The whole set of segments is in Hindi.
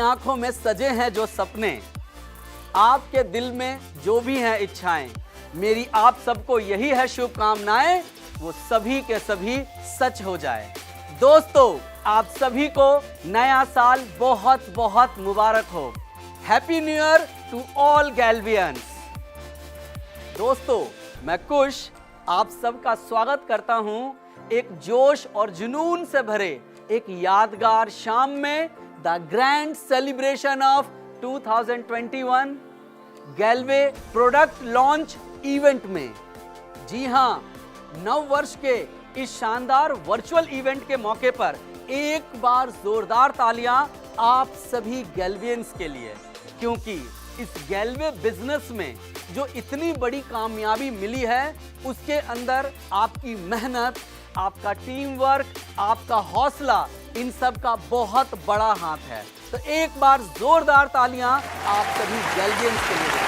आंखों में सजे हैं जो सपने, आपके दिल में जो भी हैं इच्छाएं, मेरी आप सबको यही है शुभकामनाएं, वो सभी के सभी सच हो जाए। दोस्तों, आप सभी को नया साल बहुत बहुत मुबारक हो। Happy new year to all Galvians. दोस्तों, मैं कुश आप सबका स्वागत करता हूं एक जोश और जुनून से भरे एक यादगार शाम में the grand celebration of 2021 Galway product launch event में। जी हां, नव वर्ष के इस शानदार वर्चुअल इवेंट के मौके पर एक बार जोरदार तालियां आप सभी गैल्वियंस के लिए, क्योंकि इस गैल्वे बिजनेस में जो इतनी बड़ी कामयाबी मिली है उसके अंदर आपकी मेहनत, आपका टीम वर्क, आपका हौसला, इन सब का बहुत बड़ा हाथ है। तो एक बार जोरदार तालियां आप सभी गैल्वियंस के लिए।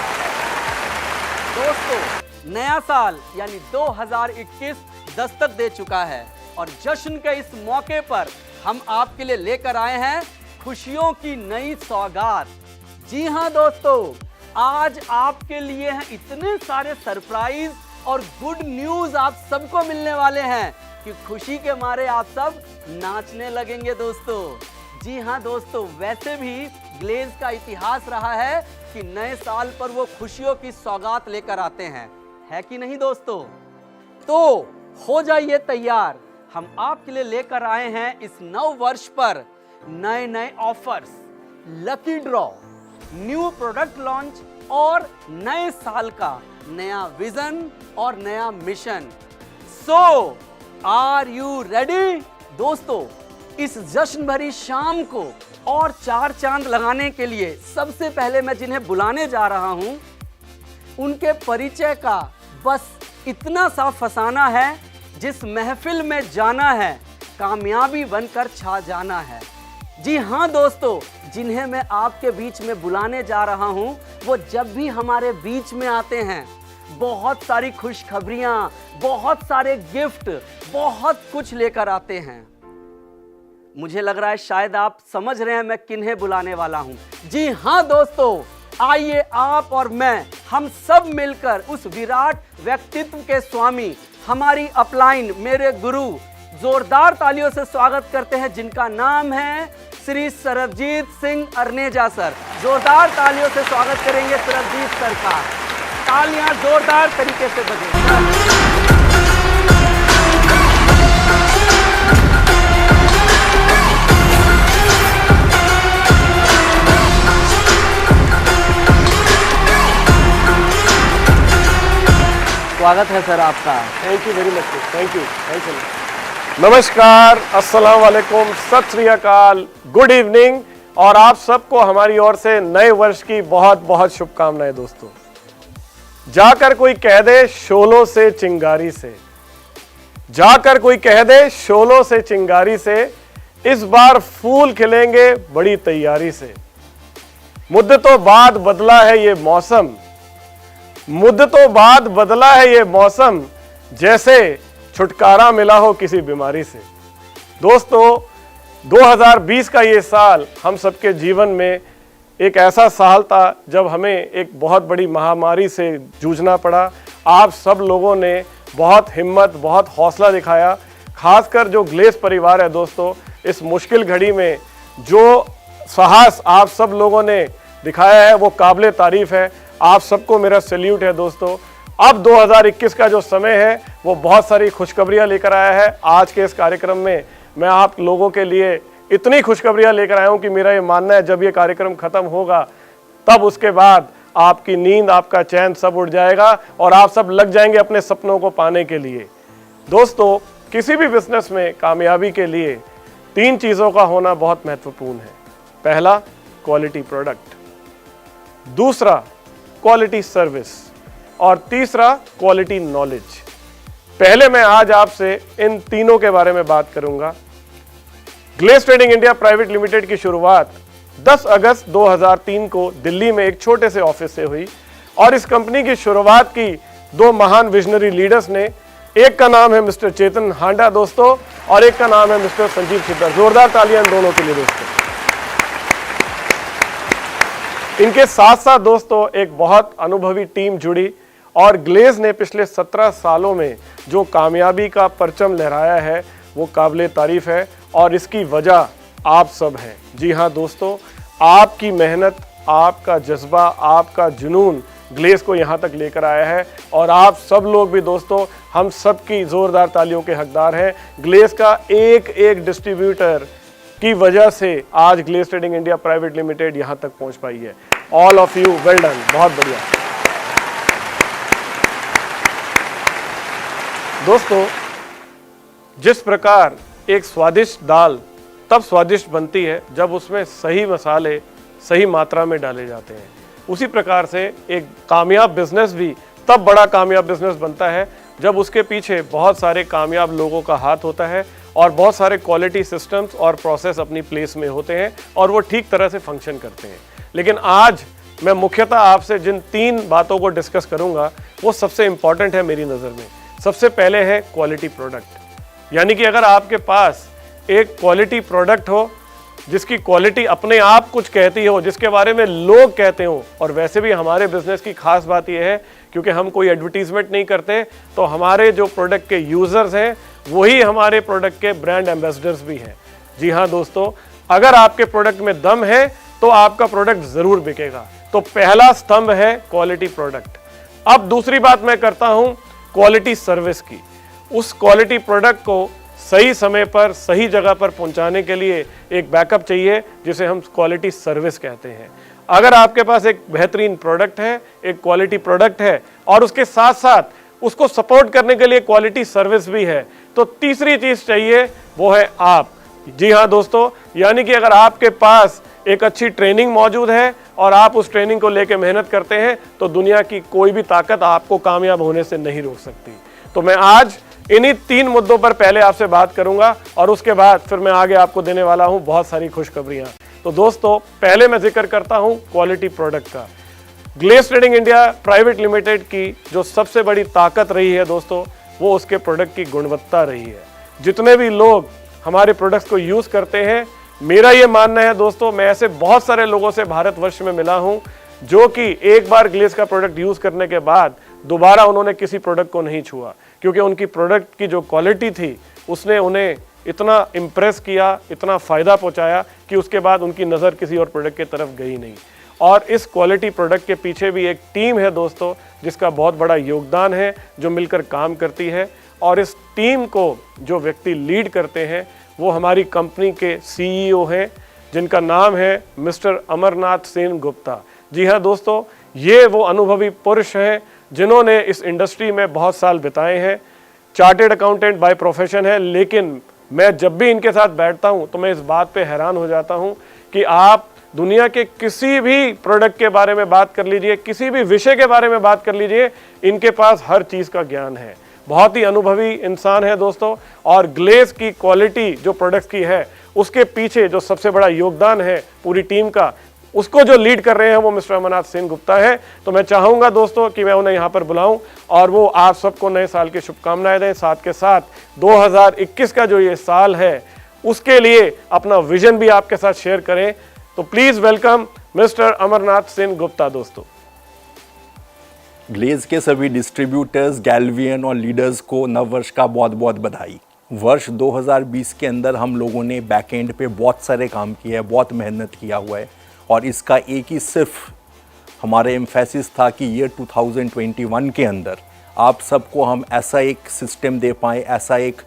दोस्तों, नया साल यानी 2021 दस्तक दे चुका है और जश्न के इस मौके पर हम आपके लिए लेकर आए हैं खुशियों की नई सौगात। जी हां दोस्तों, आज आपके लिए हैं इतने सारे सरप्राइज और गुड न्यूज आप सबको मिलने वाले हैं कि खुशी के मारे आप सब नाचने लगेंगे दोस्तों। जी हां दोस्तों, वैसे भी ग्लेज का इतिहास रहा है कि नए साल पर वो खुशियों की सौगात लेकर आते हैं, है कि नहीं दोस्तों? तो हो जाइए तैयार, हम आपके लिए लेकर आए हैं इस नव वर्ष पर नए नए offers, lucky draw, new product launch और नए साल का नया विजन और नया mission. So are you ready? दोस्तों, इस जश्न भरी शाम को और चार चांद लगाने के लिए सबसे पहले मैं जिन्हें बुलाने जा रहा हूं उनके परिचय का बस इतना सा फसाना है, जिस महफिल में जाना है कामयाबी बनकर छा जाना है। जी हां दोस्तों, जिन्हें मैं आपके बीच में बुलाने जा रहा हूं वो जब भी हमारे बीच में आते हैं बहुत सारी खुशखबरियां, बहुत सारे गिफ्ट, बहुत कुछ लेकर आते हैं। मुझे लग रहा है शायद आप समझ रहे हैं मैं किन्हें बुलाने वाला हूं। जी हां दोस्तों, आइए आप और मैं हम सब मिलकर उस विराट व्यक्तित्व के स्वामी, हमारी अपलाइन, मेरे गुरु, जोरदार तालियों से स्वागत करते हैं जिनका नाम है श्री सरबजीत सिंह अरनेजा सर। जोरदार तालियों से स्वागत करेंगे सरबजीत सर का। तालियां जोरदार तरीके से बजें। स्वागत है सर आपका। Thank you very much. Thank you. Thank you. नमस्कार, अस्सलाम वालेकुम, सत श्री अकाल, गुड इवनिंग और आप सबको हमारी ओर से नए वर्ष की बहुत बहुत शुभकामनाएं। दोस्तों, जाकर कोई कह दे शोलों से चिंगारी से, जाकर कोई कह दे शोलों से चिंगारी से, इस बार फूल खिलेंगे बड़ी तैयारी से। मुद्दतों बाद बदला है ये मौसम, मुद्दतों बाद बदला है ये मौसम, जैसे छुटकारा मिला हो किसी बीमारी से। दोस्तों, 2020 का ये साल हम सबके जीवन में एक ऐसा साल था जब हमें एक बहुत बड़ी महामारी से जूझना पड़ा। आप सब लोगों ने बहुत हिम्मत, बहुत हौसला दिखाया, खासकर जो ग्लेज परिवार है दोस्तों, इस मुश्किल घड़ी में जो साहस आप सब लोगों ने दिखाया है वो काबिले तारीफ है। आप सबको मेरा सैल्यूट है दोस्तों। अब 2021 का जो समय है वो बहुत सारी खुशखबरियां लेकर आया है। आज के इस कार्यक्रम में मैं आप लोगों के लिए इतनी खुशखबरियां लेकर आया हूं कि मेरा ये मानना है जब ये कार्यक्रम खत्म होगा तब उसके बाद आपकी नींद, आपका चैन सब उड़ जाएगा और आप सब लग जाएंगे अपने सपनों को पाने के लिए। दोस्तों, किसी भी बिजनेस में कामयाबी के लिए 3 चीज़ों का होना बहुत महत्वपूर्ण है। पहला, क्वालिटी प्रोडक्ट, दूसरा क्वालिटी सर्विस और तीसरा क्वालिटी नॉलेज। पहले मैं आज आपसे इन तीनों के बारे में बात करूंगा। Glaze Trading India Private Limited की शुरुआत 10 अगस्त 2003 को दिल्ली में एक छोटे से ऑफिस से हुई और इस कंपनी की शुरुआत की 2 महान विजनरी लीडर्स ने। एक का नाम है मिस्टर चेतन हांडा दोस्तों, और एक का नाम है मिस्टर संजीव छिब्बर। जोरदार तालियां इन दोनों के लिए दोस्तों। 2003 में 10 अगस्त 2003 को दिल्ली में एक छोटे से ऑफिस से हुई और इस कंपनी की शुरुआत की 2 महान विजनरी लीडर्स ने। एक का नाम है मिस्टर चेतन हांडा दोस्तों, और एक का नाम है मिस्टर संजीव छिब्बर। जोरदार तालियां इन दोनों के लिए दोस्तों। इनके साथ साथ दोस्तों एक बहुत अनुभवी टीम जुड़ी और ग्लेज ने पिछले 17 सालों में जो कामयाबी का परचम लहराया है वो काबिले तारीफ है और इसकी वजह आप सब हैं। जी हाँ दोस्तों, आपकी मेहनत, आपका जज्बा, आपका जुनून ग्लेज को यहाँ तक लेकर आया है और आप सब लोग भी दोस्तों हम सब की जोरदार तालियों के हकदार हैं। ग्लेज का एक एक डिस्ट्रीब्यूटर की वजह से आज Glaze Trading India Private Limited यहाँ तक पहुँच पाई है। All of you well done, बहुत बढ़िया। दोस्तों, जिस प्रकार एक स्वादिष्ट दाल तब स्वादिष्ट बनती है जब उसमें सही मसाले सही मात्रा में डाले जाते हैं, उसी प्रकार से एक कामयाब बिजनेस भी तब बड़ा कामयाब बिजनेस बनता है जब उसके पीछे बहुत सारे कामयाब लोगों का हाथ होता है और बहुत सारे क्वालिटी सिस्टम्स और प्रोसेस अपनी प्लेस में होते हैं और वो ठीक तरह से फंक्शन करते हैं। लेकिन आज मैं मुख्यतः आपसे जिन 3 बातों को डिस्कस करूंगा वो सबसे इंपॉर्टेंट है मेरी नज़र में। सबसे पहले है क्वालिटी प्रोडक्ट, यानी कि अगर आपके पास एक क्वालिटी प्रोडक्ट हो जिसकी क्वालिटी अपने आप कुछ कहती हो, जिसके बारे में लोग कहते हो, और वैसे भी हमारे बिजनेस की खास बात यह है क्योंकि हम कोई एडवर्टीजमेंट नहीं करते तो हमारे जो प्रोडक्ट के यूजर्स हैं वही हमारे प्रोडक्ट के ब्रांड एम्बेसडर्स भी हैं। जी हाँ दोस्तों, अगर आपके प्रोडक्ट में दम है तो आपका प्रोडक्ट जरूर बिकेगा। तो पहला स्तंभ है क्वालिटी प्रोडक्ट। अब दूसरी बात मैं करता हूं क्वालिटी सर्विस की। उस क्वालिटी प्रोडक्ट को सही समय पर सही जगह पर पहुंचाने के लिए एक बैकअप चाहिए जिसे हम क्वालिटी सर्विस कहते हैं। अगर आपके पास एक बेहतरीन प्रोडक्ट है, एक क्वालिटी प्रोडक्ट है और उसके साथ साथ उसको सपोर्ट करने के लिए क्वालिटी सर्विस भी है, तो तीसरी चीज चाहिए, वो है आप। जी हाँ दोस्तों, यानी कि अगर आपके पास एक अच्छी ट्रेनिंग मौजूद है और आप उस ट्रेनिंग को लेकर मेहनत करते हैं तो दुनिया की कोई भी ताकत आपको कामयाब होने से नहीं रोक सकती। तो मैं आज इन्हीं 3 मुद्दों पर पहले आपसे बात करूंगा और उसके बाद फिर मैं आगे आपको देने वाला हूं बहुत सारी खुशखबरियां। तो दोस्तों, पहले मैं जिक्र करता हूं क्वालिटी प्रोडक्ट का। Glaze Trading India Private Limited की जो सबसे बड़ी ताकत रही है दोस्तों, वो उसके प्रोडक्ट की गुणवत्ता रही है। जितने भी लोग हमारे प्रोडक्ट्स को यूज करते हैं, मेरा ये मानना है दोस्तों, मैं ऐसे बहुत सारे लोगों से भारतवर्ष में मिला हूं जो कि एक बार ग्लेज का प्रोडक्ट यूज करने के बाद दोबारा उन्होंने किसी प्रोडक्ट को नहीं छुआ, क्योंकि उनकी प्रोडक्ट की जो क्वालिटी थी उसने उन्हें इतना इम्प्रेस किया, इतना फ़ायदा पहुंचाया कि उसके बाद उनकी नज़र किसी और प्रोडक्ट की तरफ गई नहीं। और इस क्वालिटी प्रोडक्ट के पीछे भी एक टीम है दोस्तों जिसका बहुत बड़ा योगदान है, जो मिलकर काम करती है। और इस टीम को जो व्यक्ति लीड करते हैं वो हमारी कंपनी के CEO हैं, जिनका नाम है मिस्टर अमरनाथ सेन गुप्ता। जी हाँ दोस्तों, ये वो अनुभवी पुरुष हैं जिन्होंने इस इंडस्ट्री में बहुत साल बिताए हैं। चार्टेड अकाउंटेंट बाय प्रोफेशन है, लेकिन मैं जब भी इनके साथ बैठता हूं तो मैं इस बात पे हैरान हो जाता हूं कि आप दुनिया के किसी भी प्रोडक्ट के बारे में बात कर लीजिए, किसी भी विषय के बारे में बात कर लीजिए, इनके पास हर चीज़ का ज्ञान है। बहुत ही अनुभवी इंसान है दोस्तों। और ग्लेज की क्वालिटी जो प्रोडक्ट्स की है उसके पीछे जो सबसे बड़ा योगदान है पूरी टीम का, उसको जो लीड कर रहे हैं वो मिस्टर अमरनाथ सेन गुप्ता है। तो मैं चाहूँगा दोस्तों कि मैं उन्हें यहाँ पर बुलाऊं और वो आप सबको नए साल की शुभकामनाएं दें। साथ के साथ 2021 का जो ये साल है उसके लिए अपना विजन भी आपके साथ शेयर करें। तो please welcome mister Amarnath Sen Gupta. दोस्तों, ग्लेज के सभी डिस्ट्रीब्यूटर्स, गैल्वियन और लीडर्स को नव वर्ष का बहुत बहुत बधाई। वर्ष 2020 के अंदर हम लोगों ने बैक एंड पे बहुत सारे काम किए हैं, बहुत मेहनत किया हुआ है और इसका एक ही सिर्फ हमारा एम्फेसिस था कि ये 2021 के अंदर आप सबको हम ऐसा एक सिस्टम दे पाएँ, ऐसा एक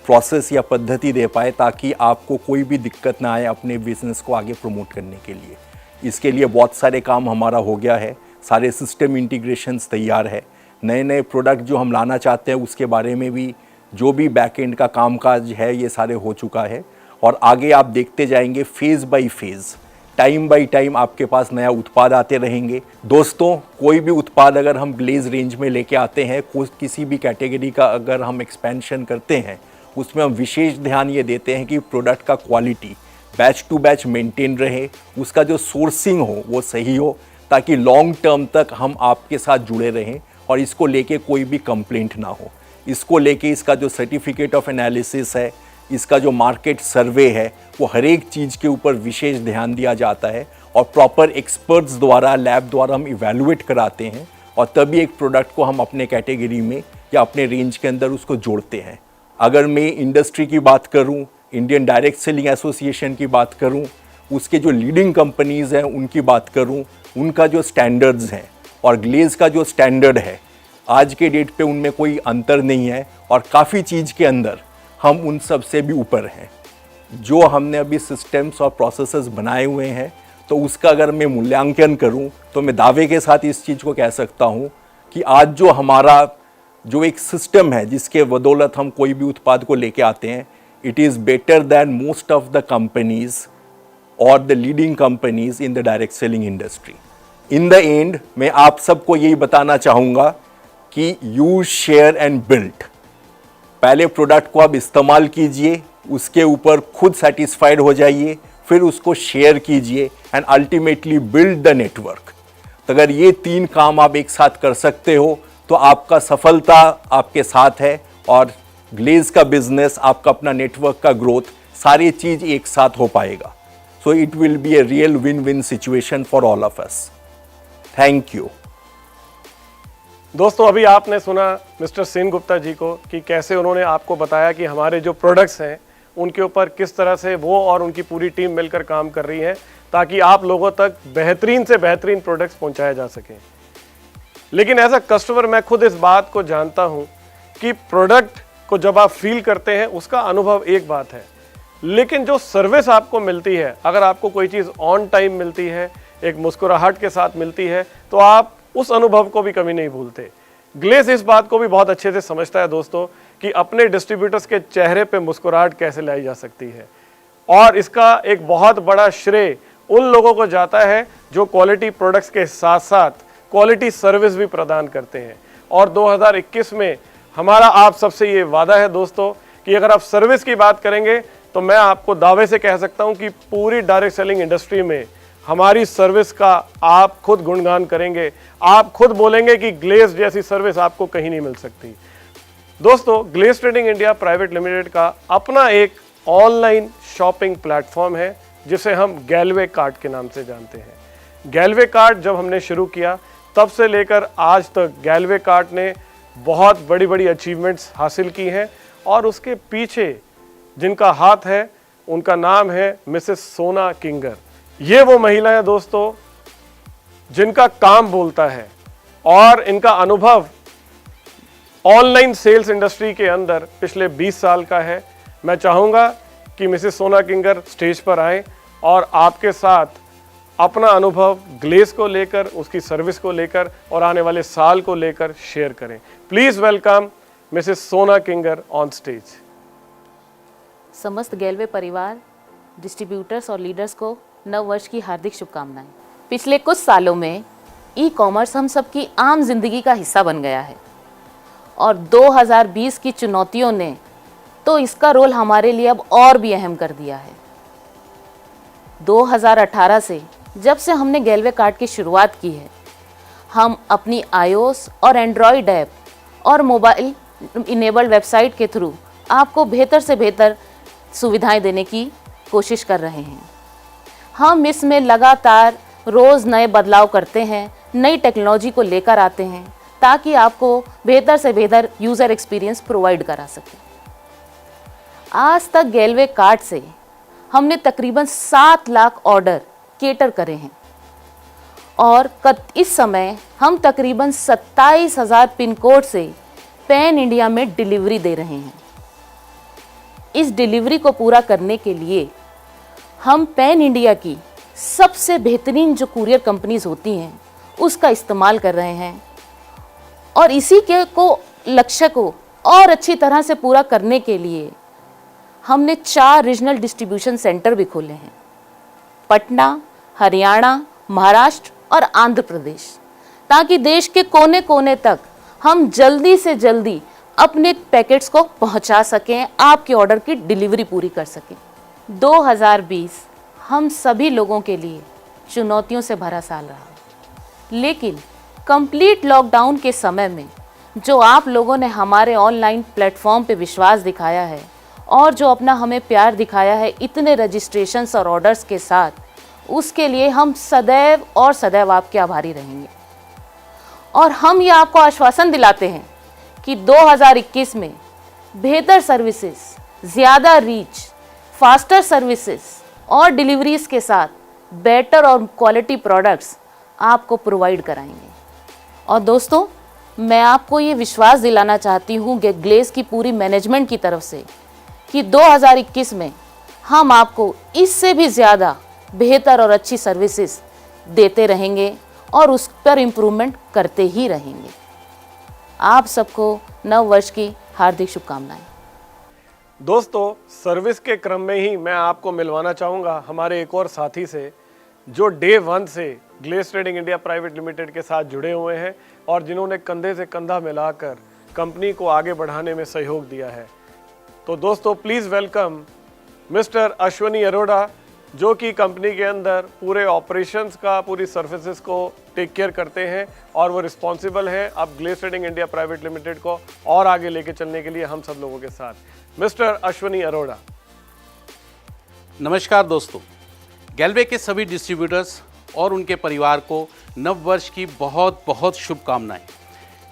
प्रोसेस या पद्धति दे पाए ताकि आपको कोई भी दिक्कत ना आए अपने बिजनेस को आगे प्रमोट करने के लिए। इसके लिए बहुत सारे काम हमारा हो गया है, सारे सिस्टम इंटीग्रेशंस तैयार है, नए नए प्रोडक्ट जो हम लाना चाहते हैं उसके बारे में भी जो भी बैक एंड का कामकाज है ये सारे हो चुका है। और आगे आप देखते जाएंगे phase by phase, time by time आपके पास नया उत्पाद आते रहेंगे। दोस्तों, कोई भी उत्पाद अगर हम ग्लेज रेंज में लेके आते हैं, किसी भी कैटेगरी का अगर हम एक्सपेंशन करते हैं, उसमें हम विशेष ध्यान ये देते हैं कि प्रोडक्ट का quality batch to batch maintain रहे, उसका जो सोर्सिंग हो वो सही हो, ताकि लॉन्ग टर्म तक हम आपके साथ जुड़े रहें और इसको लेके कोई भी कंप्लेंट ना हो। इसको लेके इसका जो सर्टिफिकेट ऑफ एनालिसिस है, इसका जो मार्केट सर्वे है, वो हर एक चीज़ के ऊपर विशेष ध्यान दिया जाता है और प्रॉपर एक्सपर्ट्स द्वारा लैब द्वारा हम इवैल्यूएट कराते हैं और तभी एक प्रोडक्ट को हम अपने कैटेगरी में या अपने रेंज के अंदर उसको जोड़ते हैं। अगर मैं इंडस्ट्री की बात करूं, इंडियन डायरेक्ट सेलिंग एसोसिएशन की बात करूं, उसके जो लीडिंग कंपनीज़ हैं उनकी बात करूं, उनका जो स्टैंडर्ड्स हैं और ग्लेज़ का जो स्टैंडर्ड है आज के डेट पे उनमें कोई अंतर नहीं है और काफ़ी चीज़ के अंदर हम उन सब से भी ऊपर हैं। जो हमने अभी सिस्टम्स और प्रोसेसेस बनाए हुए हैं तो उसका अगर मैं मूल्यांकन करूं तो मैं दावे के साथ इस चीज़ को कह सकता हूं कि आज जो हमारा जो एक सिस्टम है जिसके बदौलत हम कोई भी उत्पाद को लेके आते हैं, it is better than most of the companies और the leading companies in the direct selling industry. In the end मैं आप सबको यही बताना चाहूँगा कि यूज, शेयर एंड बिल्ड। पहले प्रोडक्ट को आप इस्तेमाल कीजिए, उसके ऊपर खुद सेटिस्फाइड हो जाइए, फिर उसको शेयर कीजिए and ultimately build the network. तो अगर ये 3 काम आप एक साथ कर सकते हो तो आपका सफलता आपके साथ है और ग्लेज का बिजनेस, आपका अपना नेटवर्क का ग्रोथ, सारी चीज एक साथ हो पाएगा। So it will be a real win win situation for all of us. Thank you. दोस्तों, अभी आपने सुना मिस्टर सेन गुप्ता जी को कि कैसे उन्होंने आपको बताया कि हमारे जो प्रोडक्ट्स हैं उनके ऊपर किस तरह से वो और उनकी पूरी टीम मिलकर काम कर रही है ताकि आप लोगों तक बेहतरीन से बेहतरीन प्रोडक्ट्स पहुंचाए जा सकें। लेकिन एज अ कस्टमर मैं खुद इस बात को जानता हूं कि प्रोडक्ट को जब आप फील करते हैं उसका अनुभव एक बात है, लेकिन जो सर्विस आपको मिलती है, अगर आपको कोई चीज़ ऑन टाइम मिलती है, एक मुस्कुराहट के साथ मिलती है, तो आप उस अनुभव को भी कभी नहीं भूलते। ग्लेज इस बात को भी बहुत अच्छे से समझता है दोस्तों कि अपने डिस्ट्रीब्यूटर्स के चेहरे पे मुस्कुराहट कैसे लाई जा सकती है, और इसका एक बहुत बड़ा श्रेय उन लोगों को जाता है जो क्वालिटी प्रोडक्ट्स के साथ साथ क्वालिटी सर्विस भी प्रदान करते हैं। और 2021 में हमारा आप सबसे ये वादा है दोस्तों कि अगर आप सर्विस की बात करेंगे तो मैं आपको दावे से कह सकता हूं कि पूरी डायरेक्ट सेलिंग इंडस्ट्री में हमारी सर्विस का आप खुद गुणगान करेंगे, आप खुद बोलेंगे कि ग्लेज जैसी सर्विस आपको कहीं नहीं मिल सकती। दोस्तों, Glaze Trading India Private Limited का अपना एक ऑनलाइन शॉपिंग प्लेटफॉर्म है जिसे हम गैलवे कार्ट के नाम से जानते हैं। गैलवे कार्ट जब हमने शुरू किया तब से लेकर आज तक गैलवे कार्ट ने बहुत बड़ी बड़ी अचीवमेंट्स हासिल की हैं, और उसके पीछे जिनका हाथ है उनका नाम है मिसेस सोना किंगर। ये वो महिला है दोस्तों जिनका काम बोलता है और इनका अनुभव ऑनलाइन सेल्स इंडस्ट्री के अंदर पिछले 20 साल का है। मैं चाहूँगा कि मिसेस सोना किंगर स्टेज पर आए और आपके साथ अपना अनुभव ग्लेज को लेकर, उसकी सर्विस को लेकर और आने वाले साल को लेकर शेयर करें। प्लीज वेलकम मिसेस सोना किंगर ऑन स्टेज। समस्त गैलवे परिवार, डिस्ट्रीब्यूटर्स और लीडर्स को नव वर्ष की हार्दिक शुभकामनाएं। पिछले कुछ सालों में ई कॉमर्स हम सबकी आम जिंदगी का हिस्सा बन गया है और 2020 की चुनौतियों ने तो इसका रोल हमारे लिए अब और भी अहम कर दिया है। 2018 से जब से हमने गैलवे कार्ट की शुरुआत की है, हम अपनी iOS और एंड्रॉयड ऐप और मोबाइल इनेबल्ड वेबसाइट के थ्रू आपको बेहतर से बेहतर सुविधाएं देने की कोशिश कर रहे हैं। हम इसमें लगातार रोज़ नए बदलाव करते हैं, नई टेक्नोलॉजी को लेकर आते हैं ताकि आपको बेहतर से बेहतर यूज़र एक्सपीरियंस प्रोवाइड करा सकें। आज तक गैलवे कार्ट से हमने तकरीबन 7 लाख ऑर्डर केटर करे हैं और इस समय हम तकरीबन 27,000 पिन कोड से पैन इंडिया में डिलीवरी दे रहे हैं। इस डिलीवरी को पूरा करने के लिए हम पैन इंडिया की सबसे बेहतरीन जो कुरियर कंपनीज होती हैं उसका इस्तेमाल कर रहे हैं और इसी के लक्ष्य को और अच्छी तरह से पूरा करने के लिए हमने 4 रीजनल डिस्ट्रीब्यूशन सेंटर भी खोले हैं, पटना, हरियाणा, महाराष्ट्र और आंध्र प्रदेश, ताकि देश के कोने कोने तक हम जल्दी से जल्दी अपने पैकेट्स को पहुंचा सकें, आपके ऑर्डर की डिलीवरी पूरी कर सकें। 2020 हम सभी लोगों के लिए चुनौतियों से भरा साल रहा, लेकिन कंप्लीट लॉकडाउन के समय में जो आप लोगों ने हमारे ऑनलाइन प्लेटफॉर्म पे विश्वास दिखाया है और जो अपना हमें प्यार दिखाया है इतने रजिस्ट्रेशंस और ऑर्डर्स के साथ, उसके लिए हम सदैव और सदैव आपके आभारी रहेंगे। और हम ये आपको आश्वासन दिलाते हैं कि 2021 में बेहतर सर्विसेज, ज़्यादा रीच, फास्टर सर्विसेज और डिलीवरीज के साथ बेटर और क्वालिटी प्रोडक्ट्स आपको प्रोवाइड कराएंगे। और दोस्तों, मैं आपको ये विश्वास दिलाना चाहती हूँ कि ग्लेज की पूरी मैनेजमेंट की तरफ से कि 2021 में हम आपको इससे भी ज़्यादा बेहतर और अच्छी सर्विसेज देते रहेंगे और उस पर इम्प्रूवमेंट करते ही रहेंगे। आप सबको नव वर्ष की हार्दिक शुभकामनाएं। दोस्तों, सर्विस के क्रम में ही मैं आपको मिलवाना चाहूँगा हमारे एक और साथी से जो डे 1 से Glaze Trading India Private Limited के साथ जुड़े हुए हैं और जिन्होंने कंधे से कंधा मिलाकर कंपनी को आगे बढ़ाने में सहयोग दिया है। तो दोस्तों, please welcome mister Ashwani Arora, जो कि कंपनी के अंदर पूरे ऑपरेशंस का, पूरी सर्विसेज को टेक केयर करते हैं और वो रिस्पॉन्सिबल हैं अब Glaze Trading India Private Limited को और आगे लेके चलने के लिए हम सब लोगों के साथ। मिस्टर अश्वनी अरोड़ा। नमस्कार दोस्तों, गैल्वे के सभी डिस्ट्रीब्यूटर्स और उनके परिवार को नव वर्ष की बहुत बहुत शुभकामनाएं।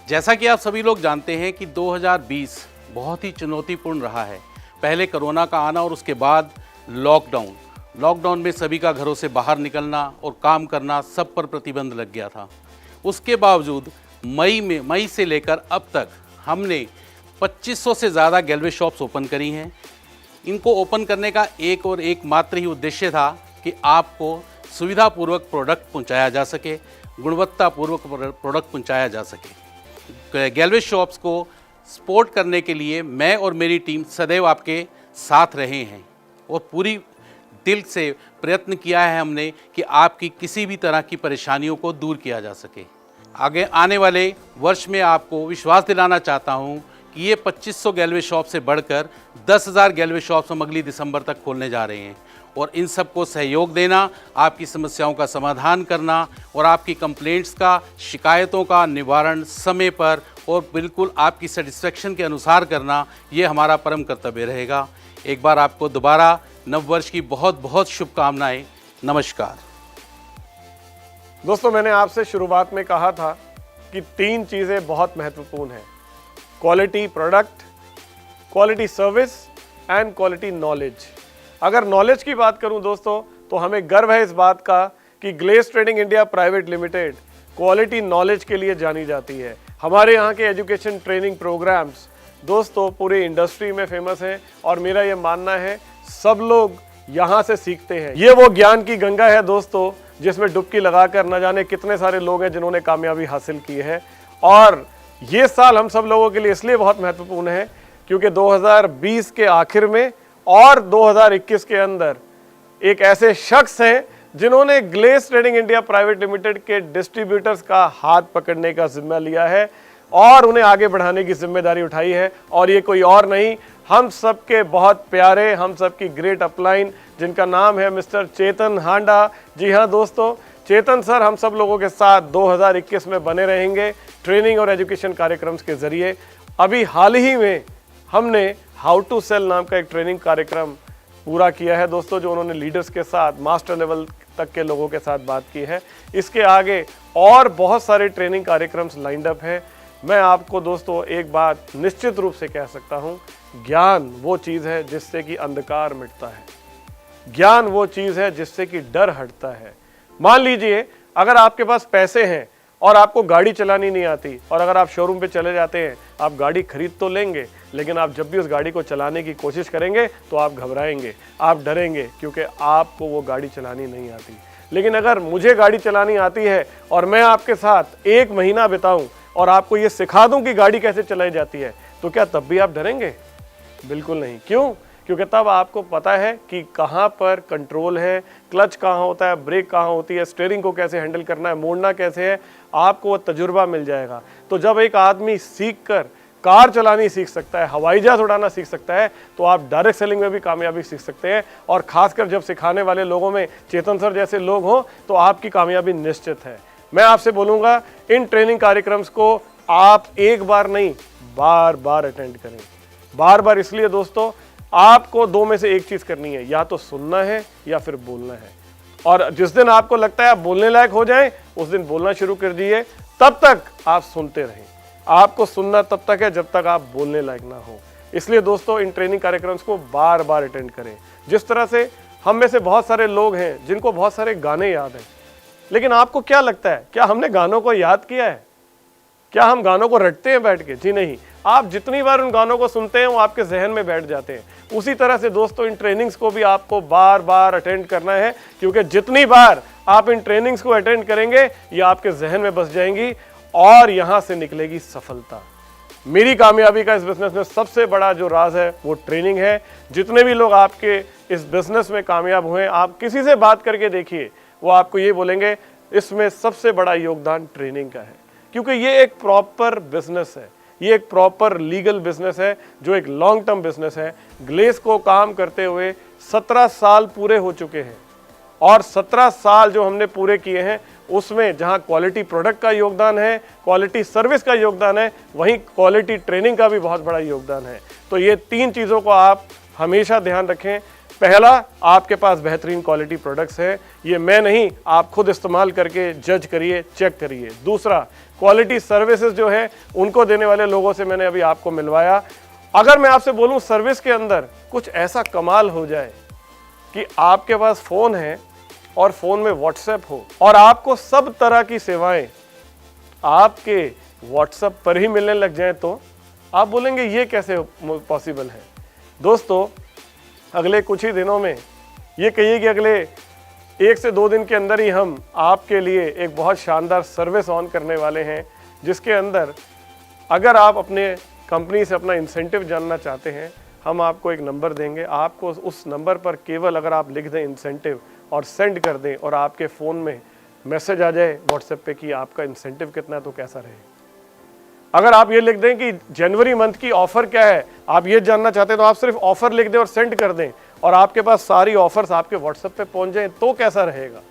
जैसा कि आप सभी लोग जानते हैं कि 2020 बहुत ही चुनौतीपूर्ण रहा है। पहले कोरोना का आना और उसके बाद लॉकडाउन में सभी का घरों से बाहर निकलना और काम करना सब पर प्रतिबंध लग गया था। उसके बावजूद मई से लेकर अब तक हमने 2500 से ज़्यादा गैल्वे शॉप्स ओपन करी हैं। इनको ओपन करने का एक और एक मात्र ही उद्देश्य था कि आपको सुविधापूर्वक प्रोडक्ट पहुंचाया जा सके, गुणवत्तापूर्वक प्रोडक्ट पहुंचाया जा सके। गैल्वे शॉप्स को सपोर्ट करने के लिए मैं और मेरी टीम सदैव आपके साथ रहे हैं और पूरी दिल से प्रयत्न किया है हमने कि आपकी किसी भी तरह की परेशानियों को दूर किया जा सके। आगे आने वाले वर्ष में आपको विश्वास दिलाना चाहता हूं कि ये 2500 गैल्वे शॉप से बढ़कर 10,000 गैल्वे शॉप्स हम अगली दिसंबर तक खोलने जा रहे हैं और इन सबको सहयोग देना, आपकी समस्याओं का समाधान करना और आपकी कंप्लेंट्स का, शिकायतों का निवारण समय पर और बिल्कुल आपकी सेटिस्फेक्शन के अनुसार करना, ये हमारा परम कर्तव्य रहेगा। एक बार आपको दोबारा नव वर्ष की बहुत बहुत शुभकामनाएं। नमस्कार दोस्तों, मैंने आपसे शुरुआत में कहा था कि 3 चीज़ें बहुत महत्वपूर्ण हैं: quality product, quality service and quality knowledge. अगर नॉलेज की बात करूं दोस्तों, तो हमें गर्व है इस बात का कि Glaze Trading India Private Limited quality knowledge के लिए जानी जाती है। हमारे यहाँ के एजुकेशन ट्रेनिंग प्रोग्राम्स दोस्तों पूरे इंडस्ट्री में फेमस हैं और मेरा ये मानना है सब लोग यहाँ से सीखते हैं। ये वो ज्ञान की गंगा है दोस्तों, जिसमें डुबकी लगाकर न जाने कितने सारे लोग हैं जिन्होंने कामयाबी हासिल की है। और ये साल हम सब लोगों के लिए इसलिए बहुत महत्वपूर्ण है क्योंकि 2020 के आखिर में और 2021 के अंदर एक ऐसे शख्स हैं जिन्होंने Glaze Trading India Private Limited के डिस्ट्रीब्यूटर्स का हाथ पकड़ने का जिम्मा लिया है और उन्हें आगे बढ़ाने की जिम्मेदारी उठाई है। और ये कोई और नहीं, हम सबके बहुत प्यारे, हम सबकी ग्रेट अपलाइन, जिनका नाम है मिस्टर चेतन हांडा। जी हाँ दोस्तों, चेतन सर हम सब लोगों के साथ 2021 में बने रहेंगे ट्रेनिंग और एजुकेशन कार्यक्रम के जरिए। अभी हाल ही में हमने हाउ टू सेल नाम का एक ट्रेनिंग कार्यक्रम पूरा किया है दोस्तों, जो उन्होंने लीडर्स के साथ मास्टर लेवल तक के लोगों के साथ बात की है। इसके आगे और बहुत सारे ट्रेनिंग कार्यक्रम्स लाइंड अप है। मैं आपको दोस्तों एक बात निश्चित रूप से कह सकता हूँ, ज्ञान वो चीज़ है जिससे कि अंधकार मिटता है, ज्ञान वो चीज़ है जिससे कि डर हटता है। मान लीजिए अगर आपके पास पैसे हैं और आपको गाड़ी चलानी नहीं आती और अगर आप शोरूम पे चले जाते हैं, आप गाड़ी खरीद तो लेंगे, लेकिन आप जब भी उस गाड़ी को चलाने की कोशिश करेंगे तो आप घबराएंगे, आप डरेंगे, क्योंकि आपको वो गाड़ी चलानी नहीं आती। लेकिन अगर मुझे गाड़ी चलानी आती है और मैं आपके साथ 1 महीना बिताऊं और आपको ये सिखा दूं कि गाड़ी कैसे चलाई जाती है, तो क्या तब भी आप डरेंगे? बिल्कुल नहीं। क्यों? क्योंकि तब आपको पता है कि कहाँ पर कंट्रोल है, क्लच कहाँ होता है, ब्रेक कहाँ होती है, स्टीयरिंग को कैसे हैंडल करना है, मोड़ना कैसे है, आपको वो तजुर्बा मिल जाएगा। तो जब एक आदमी सीख कर कार चलानी सीख सकता है, हवाई जहाज उड़ाना सीख सकता है, तो आप डायरेक्ट सेलिंग में भी कामयाबी सीख सकते हैं। और खासकर जब सिखाने वाले लोगों में चेतन सर जैसे लोग हों तो आपकी कामयाबी निश्चित है। मैं आपसे बोलूँगा इन ट्रेनिंग कार्यक्रम्स को आप एक बार नहीं, बार बार अटेंड करें। बार बार इसलिए दोस्तों, आपको 2 में से एक चीज़ करनी है, या तो सुनना है या फिर बोलना है। और जिस दिन आपको लगता है आप बोलने लायक हो जाएं, उस दिन बोलना शुरू कर दीजिए। तब तक आप सुनते रहें। आपको सुनना तब तक है जब तक आप बोलने लायक ना हो। इसलिए दोस्तों इन ट्रेनिंग कार्यक्रम्स को बार बार अटेंड करें। जिस तरह से हम में से बहुत सारे लोग हैं जिनको बहुत सारे गाने याद हैं, लेकिन आपको क्या लगता है, क्या हमने गानों को याद किया है? क्या हम गानों को रटते हैं बैठ के? जी नहीं। आप जितनी बार उन गानों को सुनते हैं वो आपके जहन में बैठ जाते हैं। उसी तरह से दोस्तों इन ट्रेनिंग्स को भी आपको बार बार अटेंड करना है, क्योंकि जितनी बार आप इन ट्रेनिंग्स को अटेंड करेंगे ये आपके जहन में बस जाएंगी और यहाँ से निकलेगी सफलता। मेरी कामयाबी का इस बिजनेस में सबसे बड़ा जो राज है वो ट्रेनिंग है। जितने भी लोग आपके इस बिजनेस में कामयाब हुए, आप किसी से बात करके देखिए, वो आपको ये बोलेंगे इसमें सबसे बड़ा योगदान ट्रेनिंग का है, क्योंकि ये एक प्रॉपर बिजनेस है, ये एक प्रॉपर लीगल बिजनेस है, जो एक लॉन्ग टर्म बिजनेस है। ग्लेस को काम करते हुए 17 साल पूरे हो चुके हैं और 17 साल जो हमने पूरे किए हैं उसमें जहां क्वालिटी प्रोडक्ट का योगदान है, क्वालिटी सर्विस का योगदान है, वहीं क्वालिटी ट्रेनिंग का भी बहुत बड़ा योगदान है। तो ये 3 चीज़ों को आप हमेशा ध्यान रखें। पहला, आपके पास बेहतरीन क्वालिटी प्रोडक्ट्स है, ये मैं नहीं, आप खुद इस्तेमाल करके जज करिए, चेक करिए। दूसरा, क्वालिटी सर्विसेज जो है उनको देने वाले लोगों से मैंने अभी आपको मिलवाया। अगर मैं आपसे बोलूं सर्विस के अंदर कुछ ऐसा कमाल हो जाए कि आपके पास फ़ोन है और फ़ोन में व्हाट्सएप हो और आपको सब तरह की सेवाएं आपके व्हाट्सएप पर ही मिलने लग जाएं, तो आप बोलेंगे ये कैसे पॉसिबल है। दोस्तों, अगले कुछ ही दिनों में, ये कहिए कि अगले 1 से 2 दिन के अंदर ही हम आपके लिए एक बहुत शानदार सर्विस ऑन करने वाले हैं, जिसके अंदर अगर आप अपने कंपनी से अपना इंसेंटिव जानना चाहते हैं, हम आपको एक नंबर देंगे। आपको उस नंबर पर केवल अगर आप लिख दें इंसेंटिव और सेंड कर दें और आपके फ़ोन में मैसेज आ जाए व्हाट्सएप पे कि आपका इंसेंटिव कितना है, तो कैसा रहे। अगर आप ये लिख दें कि जनवरी मंथ की ऑफ़र क्या है, आप ये जानना चाहते हैं, तो आप सिर्फ ऑफ़र लिख दें और सेंड कर दें और आपके पास सारी ऑफ़र्स आपके व्हाट्सएप पे पहुंच जाएं, तो कैसा रहेगा।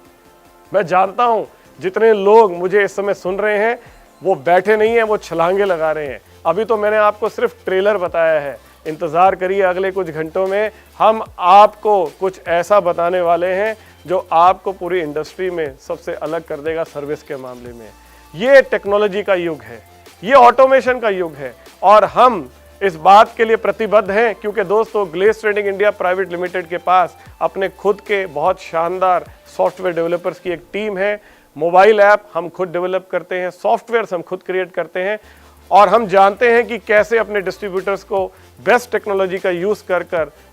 मैं जानता हूं जितने लोग मुझे इस समय सुन रहे हैं वो बैठे नहीं हैं, वो छलांगे लगा रहे हैं। अभी तो मैंने आपको सिर्फ ट्रेलर बताया है। इंतज़ार करिए, अगले कुछ घंटों में हम आपको कुछ ऐसा बताने वाले हैं जो आपको पूरी इंडस्ट्री में सबसे अलग कर देगा सर्विस के मामले में। ये टेक्नोलॉजी का युग है, ये ऑटोमेशन का युग है और हम इस बात के लिए प्रतिबद्ध हैं, क्योंकि दोस्तों glace trading India Private Limited के पास अपने खुद के बहुत शानदार सॉफ्टवेयर डेवलपर्स की एक टीम है। मोबाइल ऐप हम खुद डेवलप करते हैं, सॉफ्टवेयर्स हम खुद क्रिएट करते हैं और हम जानते हैं कि कैसे अपने डिस्ट्रीब्यूटर्स को बेस्ट टेक्नोलॉजी का यूज़ कर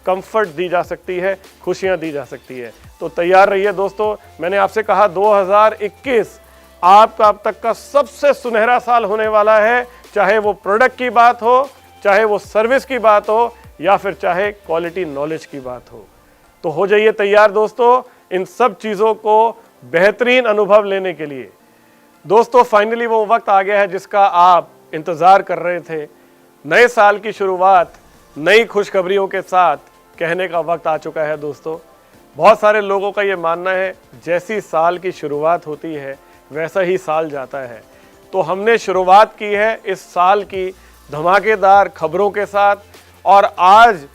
कंफर्ट दी जा सकती है, खुशियाँ दी जा सकती है। तो तैयार रहिए दोस्तों। मैंने आपसे कहा 2021 आपका अब तक का सबसे सुनहरा साल होने वाला है, चाहे वो प्रोडक्ट की बात हो, चाहे वो सर्विस की बात हो या फिर चाहे क्वालिटी नॉलेज की बात हो। तो हो जाइए तैयार दोस्तों इन सब चीज़ों को बेहतरीन अनुभव लेने के लिए। दोस्तों, फाइनली वो वक्त आ गया है जिसका आप इंतज़ार कर रहे थे। नए साल की शुरुआत नई खुशखबरियों के साथ कहने का वक्त आ चुका है दोस्तों। बहुत सारे लोगों का ये मानना है जैसी साल की शुरुआत होती है वैसा ही साल जाता है। तो हमने शुरुआत की है इस साल की धमाकेदार खबरों के साथ और आज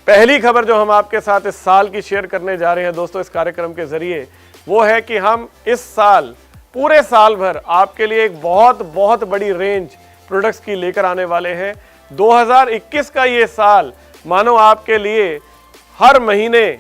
पहली खबर जो हम आपके साथ इस साल की शेयर करने जा रहे हैं दोस्तों इस कार्यक्रम के ज़रिए, वो है कि हम इस साल पूरे साल भर आपके लिए एक बहुत बड़ी रेंज प्रोडक्ट्स की लेकर आने वाले हैं। 2021 का ये साल मानो आपके लिए हर महीने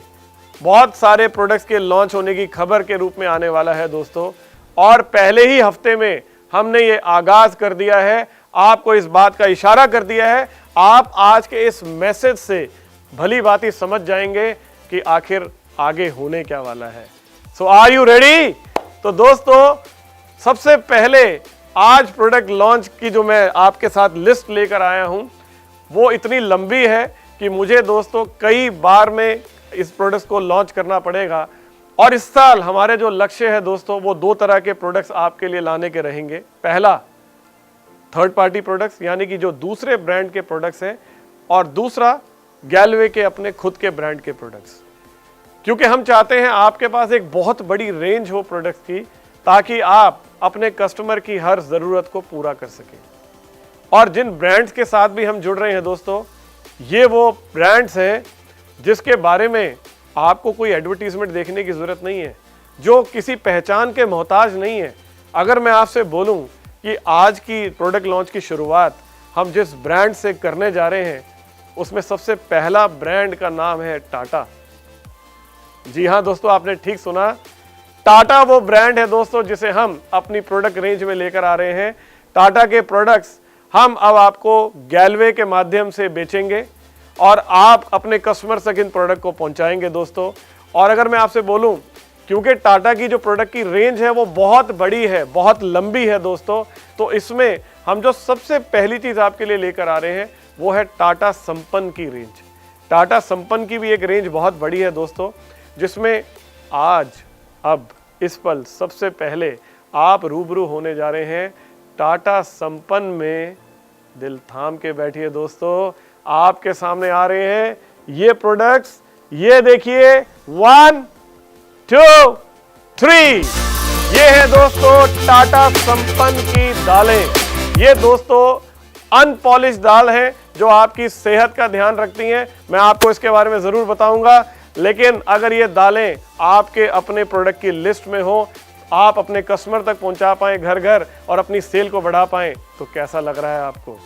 बहुत सारे प्रोडक्ट्स के लॉन्च होने की खबर के रूप में आने वाला है दोस्तों। और पहले ही हफ्ते में हमने ये आगाज़ कर दिया है, आपको इस बात का इशारा कर दिया है। आप आज के इस मैसेज से भली बात समझ जाएंगे कि आखिर आगे होने क्या वाला है। सो आर यू रेडी? तो दोस्तों सबसे पहले आज प्रोडक्ट लॉन्च की जो मैं आपके साथ लिस्ट लेकर आया हूं वो इतनी लंबी है कि मुझे दोस्तों कई बार में इस प्रोडक्ट्स को लॉन्च करना पड़ेगा। और इस साल हमारे जो लक्ष्य है दोस्तों वो 2 तरह के प्रोडक्ट्स आपके लिए लाने के रहेंगे। पहला थर्ड पार्टी प्रोडक्ट्स यानी कि जो दूसरे ब्रांड के प्रोडक्ट्स हैं और दूसरा गैलवे के अपने खुद के ब्रांड के प्रोडक्ट्स, क्योंकि हम चाहते हैं आपके पास एक बहुत बड़ी रेंज हो प्रोडक्ट्स की ताकि आप अपने कस्टमर की हर ज़रूरत को पूरा कर सकें। और जिन ब्रांड्स के साथ भी हम जुड़ रहे हैं दोस्तों, ये वो ब्रांड्स हैं जिसके बारे में आपको कोई एडवर्टीजमेंट देखने की ज़रूरत नहीं है। जो किसी पहचान के मोहताज नहीं है। अगर मैं आपसे बोलूं कि आज की प्रोडक्ट लॉन्च की शुरुआत हम जिस ब्रांड से करने जा रहे हैं उसमें सबसे पहला ब्रांड का नाम है टाटा। जी हाँ दोस्तों, आपने ठीक सुना, टाटा वो ब्रांड है दोस्तों जिसे हम अपनी प्रोडक्ट रेंज में लेकर आ रहे हैं। टाटा के प्रोडक्ट्स हम अब आपको गैलवे के माध्यम से बेचेंगे और आप अपने कस्टमर तक इन प्रोडक्ट को पहुंचाएंगे दोस्तों। और अगर मैं आपसे बोलूं, क्योंकि टाटा की जो प्रोडक्ट की रेंज है वो बहुत बड़ी है, बहुत लंबी है दोस्तों, तो इसमें हम जो सबसे पहली चीज़ आपके लिए लेकर आ रहे हैं वो है टाटा संपन्न की रेंज। टाटा संपन्न की भी एक रेंज बहुत बड़ी है दोस्तों, जिसमें आज अब इस पल सबसे पहले आप रूबरू होने जा रहे हैं टाटा संपन्न में। दिल थाम के बैठिए दोस्तों, आपके सामने आ रहे हैं ये प्रोडक्ट्स। ये देखिए, 1 2 3, ये है दोस्तों टाटा संपन्न की दालें। ये दोस्तों अनपॉलिश दाल है जो आपकी सेहत का ध्यान रखती हैं। मैं आपको इसके बारे में जरूर बताऊंगा, लेकिन अगर ये दालें आपके अपने प्रोडक्ट की लिस्ट में हो, आप अपने कस्टमर तक पहुंचा पाएं घर घर और अपनी सेल को बढ़ा पाएं, तो कैसा लग रहा है आपको?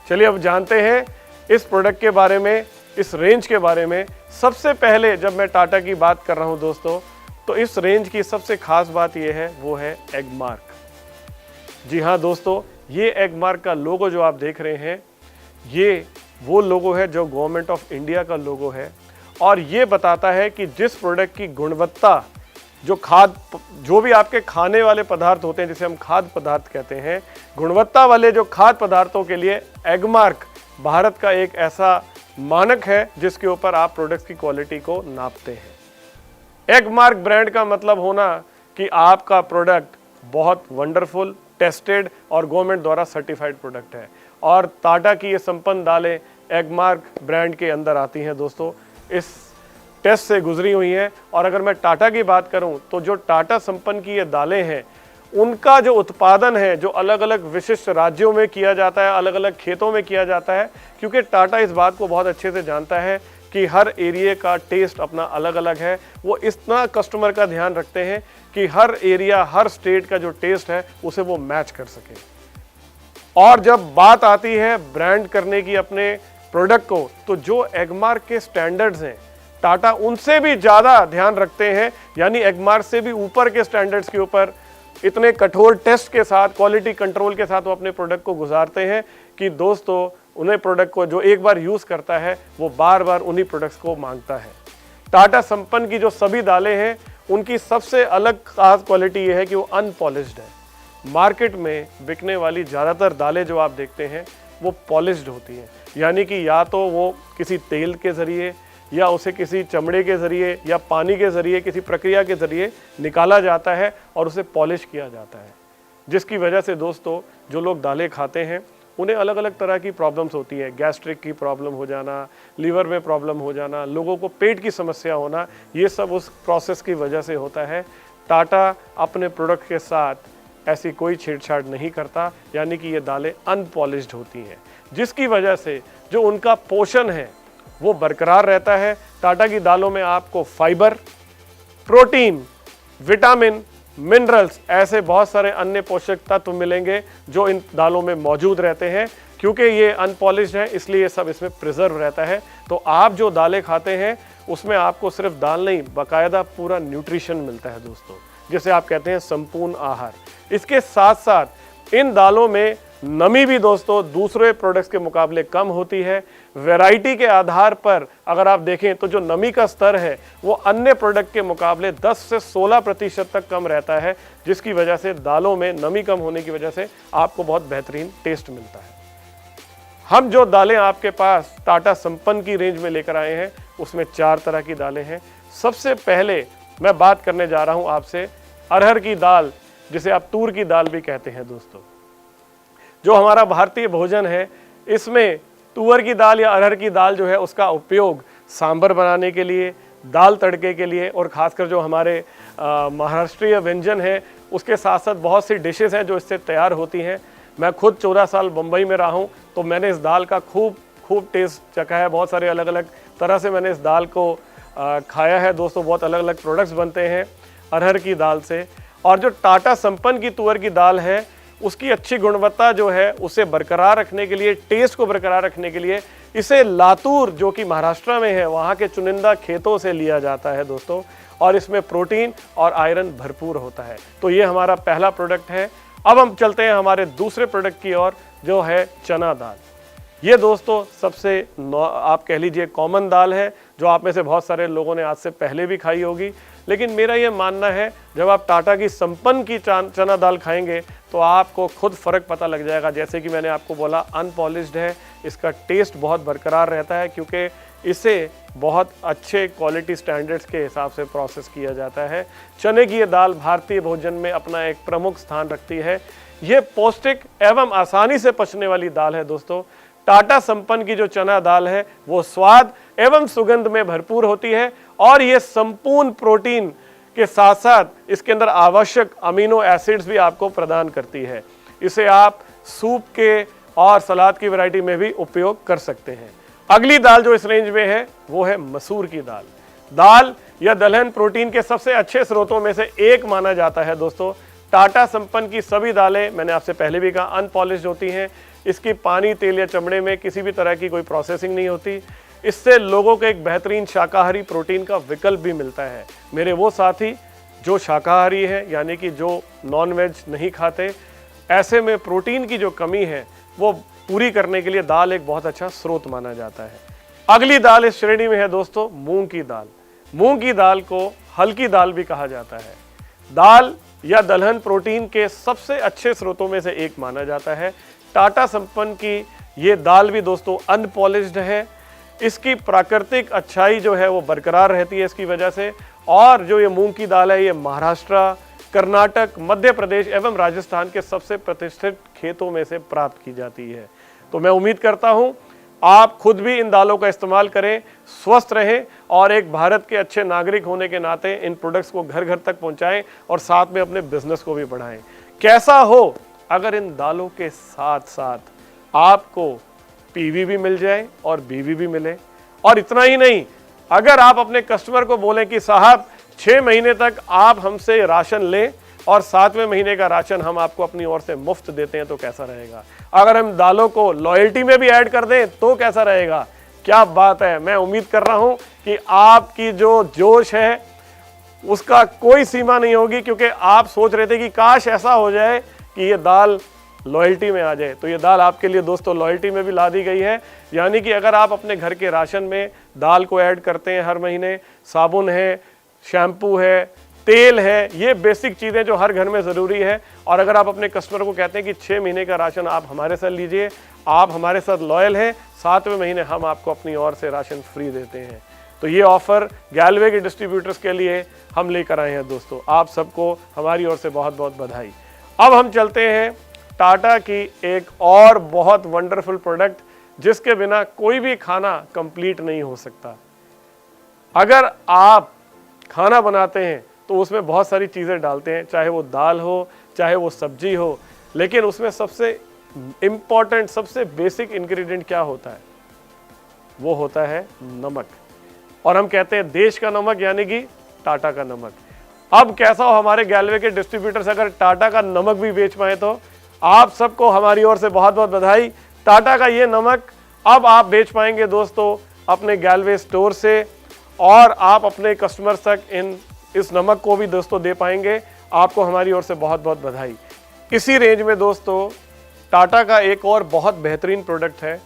चलिए अब जानते हैं इस प्रोडक्ट के बारे में, इस रेंज के बारे में। सबसे पहले जब मैं टाटा की बात कर रहा हूं दोस्तों, तो इस रेंज की सबसे खास बात यह है वो है एग मार्क। जी हाँ दोस्तों, ये एग मार्क का लोगो जो आप देख रहे हैं, ये वो लोगो है जो गवर्नमेंट ऑफ इंडिया का लोगो है और ये बताता है कि जिस प्रोडक्ट की गुणवत्ता, जो भी आपके खाने वाले पदार्थ होते हैं जिसे हम खाद्य पदार्थ कहते हैं, गुणवत्ता वाले जो खाद्य पदार्थों के लिए एग मार्क भारत का एक ऐसा मानक है जिसके ऊपर आप प्रोडक्ट्स की क्वालिटी को नापते हैं। एग मार्क ब्रांड का मतलब होना कि आपका प्रोडक्ट बहुत वंडरफुल, टेस्टेड और गवर्नमेंट द्वारा सर्टिफाइड प्रोडक्ट है। और टाटा की ये संपन्न दालें एग मार्क ब्रांड के अंदर आती हैं दोस्तों, इस टेस्ट से गुजरी हुई हैं। और अगर मैं टाटा की बात करूं तो जो टाटा संपन्न की ये दालें हैं, उनका जो उत्पादन है जो अलग अलग विशिष्ट राज्यों में किया जाता है, अलग अलग खेतों में किया जाता है, क्योंकि टाटा इस बात को बहुत अच्छे से जानता है कि हर एरिया का टेस्ट अपना अलग अलग है। वो इतना कस्टमर का ध्यान रखते हैं कि हर एरिया, हर स्टेट का जो टेस्ट है उसे वो मैच कर सके। और जब बात आती है ब्रांड करने की अपने प्रोडक्ट को, तो जो एगमार्क के स्टैंडर्ड्स हैं, टाटा उनसे भी ज़्यादा ध्यान रखते हैं, यानी एगमार्क से भी ऊपर के स्टैंडर्ड्स के ऊपर इतने कठोर टेस्ट के साथ, क्वालिटी कंट्रोल के साथ वो अपने प्रोडक्ट को गुजारते हैं कि दोस्तों उन्हें प्रोडक्ट को जो एक बार यूज़ करता है वो बार बार उन्हीं प्रोडक्ट्स को मांगता है। टाटा संपन्न की जो सभी दालें हैं उनकी सबसे अलग खास क्वालिटी ये है कि वो अनपॉलिश्ड है। मार्केट में बिकने वाली ज़्यादातर दालें जो आप देखते हैं वो पॉलिश्ड होती हैं, यानी कि या तो वो किसी तेल के ज़रिए या उसे किसी चमड़े के ज़रिए या पानी के ज़रिए किसी प्रक्रिया के ज़रिए निकाला जाता है और उसे पॉलिश किया जाता है, जिसकी वजह से दोस्तों जो लोग दालें खाते हैं उन्हें अलग अलग तरह की प्रॉब्लम्स होती हैं। गैस्ट्रिक की प्रॉब्लम हो जाना, लीवर में प्रॉब्लम हो जाना, लोगों को पेट की समस्या होना, ये सब उस प्रोसेस की वजह से होता है। टाटा अपने प्रोडक्ट के साथ ऐसी कोई छेड़छाड़ नहीं करता, यानी कि ये दालें अनपॉलिश्ड होती हैं, जिसकी वजह से जो उनका पोषण है वो बरकरार रहता है। टाटा की दालों में आपको फाइबर, प्रोटीन, विटामिन, मिनरल्स, ऐसे बहुत सारे अन्य पोषक तत्व मिलेंगे जो इन दालों में मौजूद रहते हैं। क्योंकि ये अनपॉलिश्ड है इसलिए ये सब इसमें प्रिजर्व रहता है। तो आप जो दालें खाते हैं उसमें आपको सिर्फ दाल नहीं, बाकायदा पूरा न्यूट्रिशन मिलता है दोस्तों, जिसे आप कहते हैं संपूर्ण आहार। इसके साथ साथ इन दालों में नमी भी दोस्तों दूसरे प्रोडक्ट्स के मुकाबले कम होती है। वैरायटी के आधार पर अगर आप देखें तो जो नमी का स्तर है वो अन्य प्रोडक्ट के मुकाबले 10 से 16% तक कम रहता है, जिसकी वजह से दालों में नमी कम होने की वजह से आपको बहुत बेहतरीन टेस्ट मिलता है। हम जो दालें आपके पास टाटा संपन्न की रेंज में लेकर आए हैं उसमें 4 तरह की दालें हैं। सबसे पहले मैं बात करने जा रहा हूं आपसे अरहर की दाल, जिसे आप तूर की दाल भी कहते हैं दोस्तों। जो हमारा भारतीय भोजन है इसमें तुअर की दाल या अरहर की दाल जो है उसका उपयोग सांभर बनाने के लिए, दाल तड़के के लिए और ख़ासकर जो हमारे महाराष्ट्रीय व्यंजन है उसके साथ साथ बहुत सी डिशेस हैं जो इससे तैयार होती हैं। मैं खुद 14 साल मुंबई में रहा हूँ, तो मैंने इस दाल का खूब टेस्ट चखा है। बहुत सारे अलग अलग तरह से मैंने इस दाल को खाया है दोस्तों। बहुत अलग अलग प्रोडक्ट्स बनते हैं अरहर की दाल से। और जो टाटा संपन्न की तुअर की दाल है उसकी अच्छी गुणवत्ता जो है उसे बरकरार रखने के लिए, टेस्ट को बरकरार रखने के लिए इसे लातूर जो कि महाराष्ट्र में है वहाँ के चुनिंदा खेतों से लिया जाता है दोस्तों। और इसमें प्रोटीन और आयरन भरपूर होता है। तो ये हमारा पहला प्रोडक्ट है। अब हम चलते हैं हमारे दूसरे प्रोडक्ट की ओर जो है चना दाल। ये दोस्तों सबसे आप कह लीजिए कॉमन दाल है जो आप में से बहुत सारे लोगों ने आज से पहले भी खाई होगी। लेकिन मेरा ये मानना है जब आप टाटा की संपन्न की चना दाल खाएंगे तो आपको खुद फ़र्क पता लग जाएगा। जैसे कि मैंने आपको बोला अनपॉलिश्ड है, इसका टेस्ट बहुत बरकरार रहता है क्योंकि इसे बहुत अच्छे क्वालिटी स्टैंडर्ड्स के हिसाब से प्रोसेस किया जाता है। चने की ये दाल भारतीय भोजन में अपना एक प्रमुख स्थान रखती है। ये पौष्टिक एवं आसानी से पचने वाली दाल है दोस्तों। टाटा संपन्न की जो चना दाल है वो स्वाद एवं सुगंध में भरपूर होती है और ये संपूर्ण प्रोटीन के साथ साथ इसके अंदर आवश्यक अमीनो एसिड्स भी आपको प्रदान करती है। इसे आप सूप के और सलाद की वैरायटी में भी उपयोग कर सकते हैं। अगली दाल जो इस रेंज में है वो है मसूर की दाल। दाल या दलहन प्रोटीन के सबसे अच्छे स्रोतों में से एक माना जाता है दोस्तों। टाटा संपन्न की सभी दालें मैंने आपसे पहले भी कहा अनपॉलिश्ड होती हैं। इसकी पानी, तेल या चमड़े में किसी भी तरह की कोई प्रोसेसिंग नहीं होती। इससे लोगों को एक बेहतरीन शाकाहारी प्रोटीन का विकल्प भी मिलता है। मेरे वो साथी जो शाकाहारी हैं यानी कि जो नॉन वेज नहीं खाते, ऐसे में प्रोटीन की जो कमी है वो पूरी करने के लिए दाल एक बहुत अच्छा स्रोत माना जाता है। अगली दाल इस श्रेणी में है दोस्तों मूंग की दाल। मूंग की दाल को हल्की दाल भी कहा जाता है। दाल या दलहन प्रोटीन के सबसे अच्छे स्रोतों में से एक माना जाता है। टाटा संपन्न की ये दाल भी दोस्तों अनपॉलिश्ड है। इसकी प्राकृतिक अच्छाई जो है वो बरकरार रहती है इसकी वजह से। और जो ये मूंग की दाल है ये महाराष्ट्र, कर्नाटक, मध्य प्रदेश एवं राजस्थान के सबसे प्रतिष्ठित खेतों में से प्राप्त की जाती है। तो मैं उम्मीद करता हूँ आप खुद भी इन दालों का इस्तेमाल करें, स्वस्थ रहें और एक भारत के अच्छे नागरिक होने के नाते इन प्रोडक्ट्स को घर घर तक पहुँचाएँ और साथ में अपने बिजनेस को भी बढ़ाएँ। कैसा हो अगर इन दालों के साथ साथ आपको पीवी भी मिल जाए और बीवी भी मिले। और इतना ही नहीं, अगर आप अपने कस्टमर को बोलें कि साहब 6 महीने तक आप हमसे राशन लें और 7वें महीने का राशन हम आपको अपनी ओर से मुफ्त देते हैं तो कैसा रहेगा। अगर हम दालों को लॉयल्टी में भी ऐड कर दें तो कैसा रहेगा। क्या बात है। मैं उम्मीद कर रहा हूं कि आपकी जो जोश है उसका कोई सीमा नहीं होगी, क्योंकि आप सोच रहे थे कि काश ऐसा हो जाए कि ये दाल लॉयल्टी में आ जाए। तो ये दाल आपके लिए दोस्तों लॉयल्टी में भी ला दी गई है। यानी कि अगर आप अपने घर के राशन में दाल को ऐड करते हैं हर महीने, साबुन है, शैम्पू है, तेल है, ये बेसिक चीज़ें जो हर घर में ज़रूरी है। और अगर आप अपने कस्टमर को कहते हैं कि 6 महीने का राशन आप हमारे साथ लीजिए, आप हमारे साथ लॉयल हैं, 7वें महीने हम आपको अपनी ओर से राशन फ्री देते हैं। तो ये ऑफ़र गैलवे के डिस्ट्रीब्यूटर्स के लिए हम लेकर आए हैं दोस्तों। आप सबको हमारी ओर से बहुत बहुत बधाई। अब हम चलते हैं टाटा की एक और बहुत वंडरफुल प्रोडक्ट जिसके बिना कोई भी खाना कंप्लीट नहीं हो सकता। अगर आप खाना बनाते हैं तो उसमें बहुत सारी चीज़ें डालते हैं, चाहे वो दाल हो, चाहे वो सब्जी हो, लेकिन उसमें सबसे इम्पॉर्टेंट, सबसे बेसिक इंग्रेडिएंट क्या होता है? वो होता है नमक। और हम कहते हैं देश का नमक यानी कि टाटा का नमक। अब कैसा हो हमारे गैलवे के डिस्ट्रीब्यूटर्स अगर टाटा का नमक भी बेच पाए तो आप सबको हमारी ओर से बहुत बहुत बधाई। टाटा का ये नमक अब आप बेच पाएंगे दोस्तों अपने गैलवे स्टोर से, और आप अपने कस्टमर्स तक इस नमक को भी दोस्तों दे पाएंगे। आपको हमारी ओर से बहुत बहुत बधाई। इसी रेंज में दोस्तों टाटा का एक और बहुत बेहतरीन प्रोडक्ट है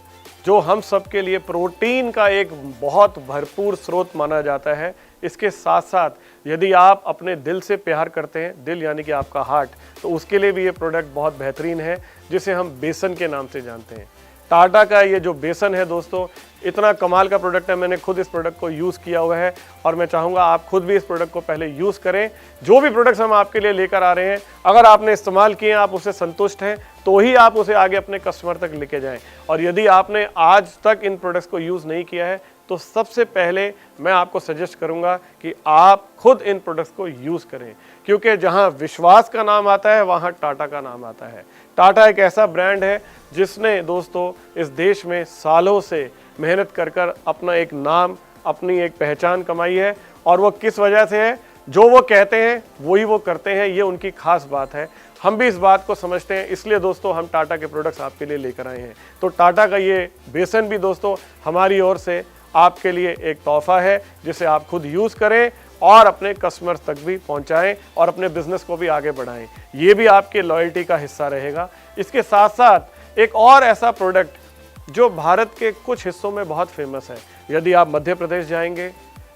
जो हम सब के लिए प्रोटीन का एक बहुत भरपूर स्रोत माना जाता है। इसके साथ साथ यदि आप अपने दिल से प्यार करते हैं, दिल यानी कि आपका हार्ट, तो उसके लिए भी ये प्रोडक्ट बहुत बेहतरीन है जिसे हम बेसन के नाम से जानते हैं। टाटा का ये जो बेसन है दोस्तों इतना कमाल का प्रोडक्ट है। मैंने खुद इस प्रोडक्ट को यूज़ किया हुआ है और मैं चाहूँगा आप खुद भी इस प्रोडक्ट को पहले यूज़ करें। जो भी प्रोडक्ट्स हम आपके लिए लेकर आ रहे हैं, अगर आपने इस्तेमाल किए, आप उससे संतुष्ट हैं, तो ही आप उसे आगे अपने कस्टमर तक लेके जाएं। और यदि आपने आज तक इन प्रोडक्ट्स को यूज़ नहीं किया है तो सबसे पहले मैं आपको सजेस्ट करूंगा कि आप खुद इन प्रोडक्ट्स को यूज़ करें, क्योंकि जहां विश्वास का नाम आता है वहां टाटा का नाम आता है। टाटा एक ऐसा ब्रांड है जिसने दोस्तों इस देश में सालों से मेहनत कर अपना एक नाम अपनी एक पहचान कमाई है, और वो किस वजह से है? जो वो कहते हैं वही वो करते हैं, ये उनकी खास बात है। हम भी इस बात को समझते हैं, इसलिए दोस्तों हम टाटा के प्रोडक्ट्स आपके लिए लेकर आए हैं। तो टाटा का ये बेसन भी दोस्तों हमारी ओर से आपके लिए एक तोहफा है, जिसे आप खुद यूज़ करें और अपने कस्टमर्स तक भी पहुंचाएं और अपने बिजनेस को भी आगे बढ़ाएं। ये भी आपके लॉयल्टी का हिस्सा रहेगा। इसके साथ साथ एक और ऐसा प्रोडक्ट जो भारत के कुछ हिस्सों में बहुत फेमस है। यदि आप मध्य प्रदेश जाएंगे,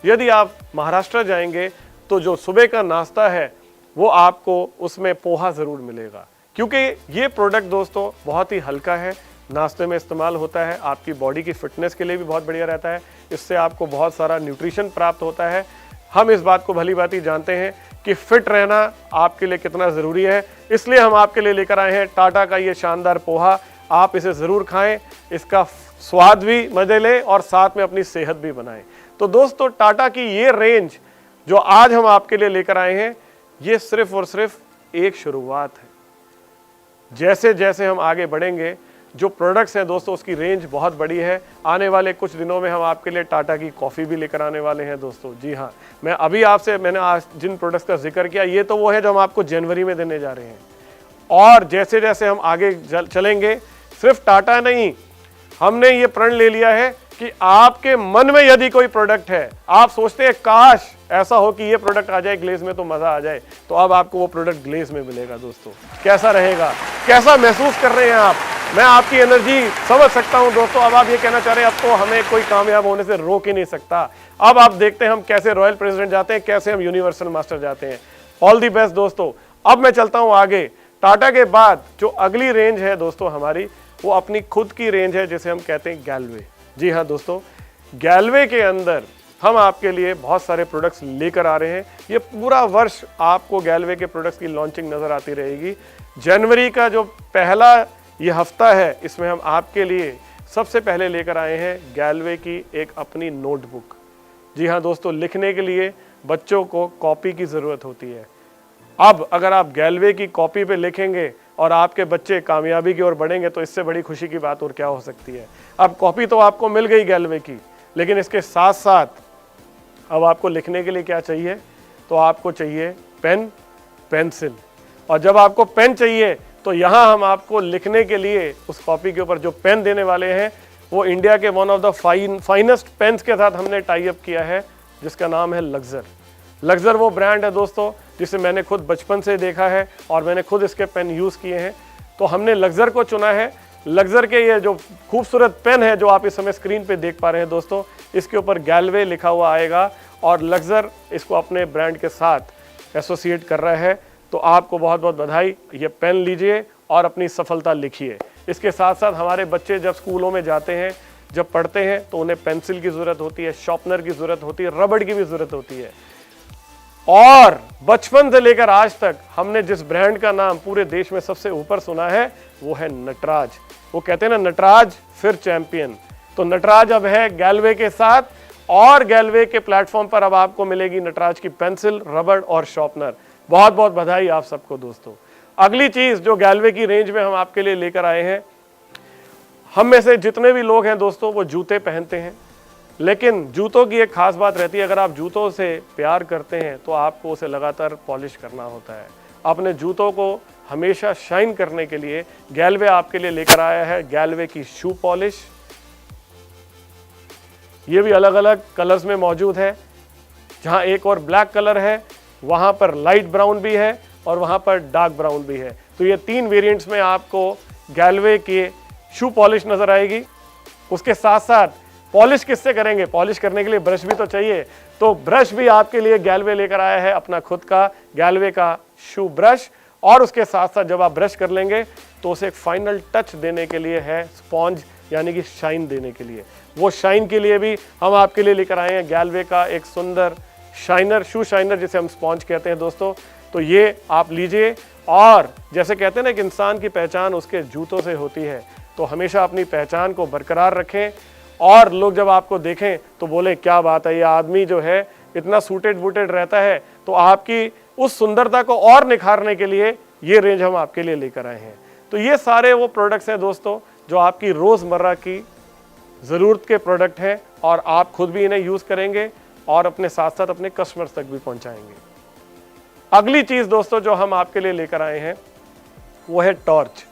यदि आप महाराष्ट्र जाएंगे, तो जो सुबह का नाश्ता है वो आपको उसमें पोहा ज़रूर मिलेगा, क्योंकि ये प्रोडक्ट दोस्तों बहुत ही हल्का है, नाश्ते में इस्तेमाल होता है, आपकी बॉडी की फिटनेस के लिए भी बहुत बढ़िया रहता है, इससे आपको बहुत सारा न्यूट्रिशन प्राप्त होता है। हम इस बात को भली भांति जानते हैं कि फिट रहना आपके लिए कितना ज़रूरी है, इसलिए हम आपके लिए लेकर आए हैं टाटा का ये शानदार पोहा। आप इसे ज़रूर खाएं, इसका स्वाद भी मजे लें और साथ में अपनी सेहत भी बनाएं। तो दोस्तों टाटा की ये रेंज जो आज हम आपके लिए लेकर आए हैं, ये सिर्फ और सिर्फ एक शुरुआत है। जैसे जैसे हम आगे बढ़ेंगे, जो प्रोडक्ट्स हैं दोस्तों उसकी रेंज बहुत बड़ी है। आने वाले कुछ दिनों में हम आपके लिए टाटा की कॉफ़ी भी लेकर आने वाले हैं दोस्तों। जी हाँ, मैंने आज जिन प्रोडक्ट्स का जिक्र किया, ये तो वो है जो हम आपको जनवरी में देने जा रहे हैं। और जैसे जैसे हम आगे चलेंगे, सिर्फ टाटा नहीं, हमने ये प्रण ले लिया है कि आपके मन में यदि कोई प्रोडक्ट है, आप सोचते हैं काश ऐसा हो कि ये प्रोडक्ट आ जाए ग्लेज में तो मज़ा आ जाए, तो अब आपको वो प्रोडक्ट ग्लेज में मिलेगा दोस्तों। कैसा रहेगा, कैसा महसूस कर रहे हैं आप? मैं आपकी एनर्जी समझ सकता हूं दोस्तों। अब आप ये कहना चाह रहे हैं अब तो हमें कोई कामयाब होने से रोक ही नहीं सकता। अब आप देखते हैं हम कैसे रॉयल प्रेसिडेंट जाते हैं, कैसे हम यूनिवर्सल मास्टर जाते हैं। ऑल दी बेस्ट दोस्तों। अब मैं चलता हूं आगे। टाटा के बाद जो अगली रेंज है दोस्तों हमारी, वो अपनी खुद की रेंज है, जिसे हम कहते हैं गैलवे। जी हाँ दोस्तों, गैलवे के अंदर हम आपके लिए बहुत सारे प्रोडक्ट्स लेकर आ रहे हैं। ये पूरा वर्ष आपको गैलवे के प्रोडक्ट्स की लॉन्चिंग नजर आती रहेगी। जनवरी का जो पहला ये हफ्ता है, इसमें हम आपके लिए सबसे पहले लेकर आए हैं गैलवे की एक अपनी नोटबुक। जी हाँ दोस्तों, लिखने के लिए बच्चों को कॉपी की ज़रूरत होती है। अब अगर आप गैलवे की कॉपी पे लिखेंगे और आपके बच्चे कामयाबी की ओर बढ़ेंगे, तो इससे बड़ी खुशी की बात और क्या हो सकती है। अब कॉपी तो आपको मिल गई गैलवे की, लेकिन इसके साथ साथ अब आपको लिखने के लिए क्या चाहिए? तो आपको चाहिए पेन, पेंसिल। और जब आपको पेन चाहिए, तो यहाँ हम आपको लिखने के लिए उस कॉपी के ऊपर जो पेन देने वाले हैं, वो इंडिया के one of the finest pens के साथ हमने टाई अप किया है, जिसका नाम है लक्सर। लक्सर वो ब्रांड है दोस्तों जिसे मैंने खुद बचपन से देखा है और मैंने खुद इसके पेन यूज़ किए हैं, तो हमने लक्सर को चुना है। लक्सर के ये जो खूबसूरत पेन है जो आप इस समय स्क्रीन पे देख पा रहे हैं दोस्तों, इसके ऊपर गैलवे लिखा हुआ आएगा और लक्सर इसको अपने ब्रांड के साथ एसोसिएट कर रहा है। तो आपको बहुत बहुत बधाई। ये पेन लीजिए और अपनी सफलता लिखिए। इसके साथ साथ हमारे बच्चे जब स्कूलों में जाते हैं, जब पढ़ते हैं, तो उन्हें पेंसिल की ज़रूरत होती है, शार्पनर की ज़रूरत होती है, रबड़ की भी ज़रूरत होती है। और बचपन से लेकर आज तक हमने जिस ब्रांड का नाम पूरे देश में सबसे ऊपर सुना है, वो है नटराज। वो कहते हैं ना, नटराज फिर चैंपियन। तो नटराज अब है गैलवे के साथ, और गैलवे के प्लेटफॉर्म पर अब आपको मिलेगी नटराज की पेंसिल, रबड़ और शार्पनर। बहुत बहुत बधाई आप सबको दोस्तों। अगली चीज़ जो गैलवे की रेंज में हम आपके लिए लेकर आए हैं, हम में से जितने भी लोग हैं दोस्तों वो जूते पहनते हैं, लेकिन जूतों की एक खास बात रहती है। अगर आप जूतों से प्यार करते हैं तो आपको उसे लगातार पॉलिश करना होता है। अपने जूतों को हमेशा शाइन करने के लिए गैलवे आपके लिए लेकर आया है गैलवे की शू पॉलिश। ये भी अलग अलग कलर्स में मौजूद है। जहाँ एक और ब्लैक कलर है, वहाँ पर लाइट ब्राउन भी है और वहाँ पर डार्क ब्राउन भी है। तो ये 3 वेरिएंट्स में आपको गैलवे की शू पॉलिश नज़र आएगी। उसके साथ साथ पॉलिश किससे करेंगे? पॉलिश करने के लिए ब्रश भी तो चाहिए, तो ब्रश भी आपके लिए गैलवे लेकर आया है अपना खुद का गैलवे का शू ब्रश। और उसके साथ साथ जब आप ब्रश कर लेंगे तो उसे एक फाइनल टच देने के लिए है स्पॉन्ज, यानी कि शाइन देने के लिए। वो शाइन के लिए भी हम आपके लिए लेकर आए हैं गैलवे का एक सुंदर शाइनर, शू शाइनर जिसे हम स्पॉन्ज कहते हैं दोस्तों। तो ये आप लीजिए, और जैसे कहते हैं ना कि इंसान की पहचान उसके जूतों से होती है, तो हमेशा अपनी पहचान को बरकरार रखें और लोग जब आपको देखें तो बोले क्या बात है, ये आदमी जो है इतना सूटेड बूटेड रहता है। तो आपकी उस सुंदरता को और निखारने के लिए ये रेंज हम आपके लिए लेकर आए हैं। तो ये सारे वो प्रोडक्ट्स हैं दोस्तों जो आपकी रोज़मर्रा की ज़रूरत के प्रोडक्ट हैं और आप खुद भी इन्हें यूज़ करेंगे और अपने साथ साथ अपने कस्टमर्स तक भी पहुंचाएंगे। अगली चीज़ दोस्तों जो हम आपके लिए लेकर आए हैं वो है टॉर्च।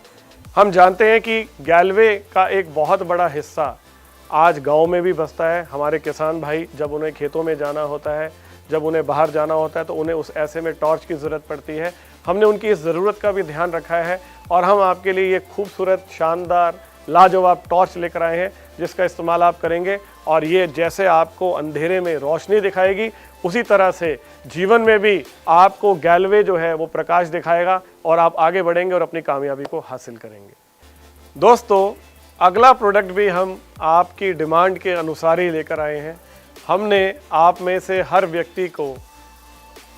हम जानते हैं कि गैलवे का एक बहुत बड़ा हिस्सा आज गांव में भी बसता है। हमारे किसान भाई जब उन्हें खेतों में जाना होता है, जब उन्हें बाहर जाना होता है तो उन्हें उस ऐसे में टॉर्च की ज़रूरत पड़ती है। हमने उनकी इस ज़रूरत का भी ध्यान रखा है और हम आपके लिए ये खूबसूरत, शानदार, लाजवाब टॉर्च लेकर आए हैं जिसका इस्तेमाल आप करेंगे और ये जैसे आपको अंधेरे में रोशनी दिखाएगी उसी तरह से जीवन में भी आपको गैलवे जो है वो प्रकाश दिखाएगा और आप आगे बढ़ेंगे और अपनी कामयाबी को हासिल करेंगे। दोस्तों, अगला प्रोडक्ट भी हम आपकी डिमांड के अनुसार ही लेकर आए हैं। हमने आप में से हर व्यक्ति को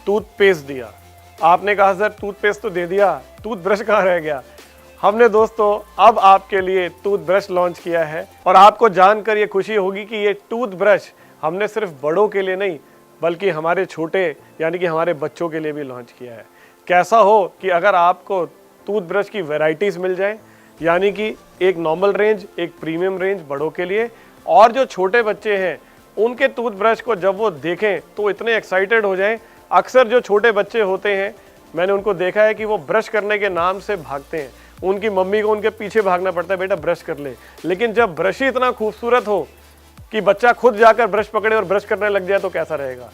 टूथपेस्ट दिया। आपने कहा सर टूथपेस्ट तो दे दिया, टूथब्रश कहाँ रह गया? हमने दोस्तों अब आपके लिए टूथब्रश लॉन्च किया है और आपको जानकर ये खुशी होगी कि ये टूथब्रश हमने सिर्फ बड़ों के लिए नहीं बल्कि हमारे छोटे यानी कि हमारे बच्चों के लिए भी लॉन्च किया है। कैसा हो कि अगर आपको टूथब्रश की वैरायटीज़ मिल जाए, यानी कि एक नॉर्मल रेंज, एक प्रीमियम रेंज बड़ों के लिए, और जो छोटे बच्चे हैं उनके टूथब्रश को जब वो देखें तो इतने एक्साइटेड हो जाएं। अक्सर जो छोटे बच्चे होते हैं मैंने उनको देखा है कि वो ब्रश करने के नाम से भागते हैं, उनकी मम्मी को उनके पीछे भागना पड़ता है, बेटा ब्रश कर ले। लेकिन जब ब्रश ही इतना खूबसूरत हो कि बच्चा खुद जाकर ब्रश पकड़े और ब्रश करने लग जाए तो कैसा रहेगा?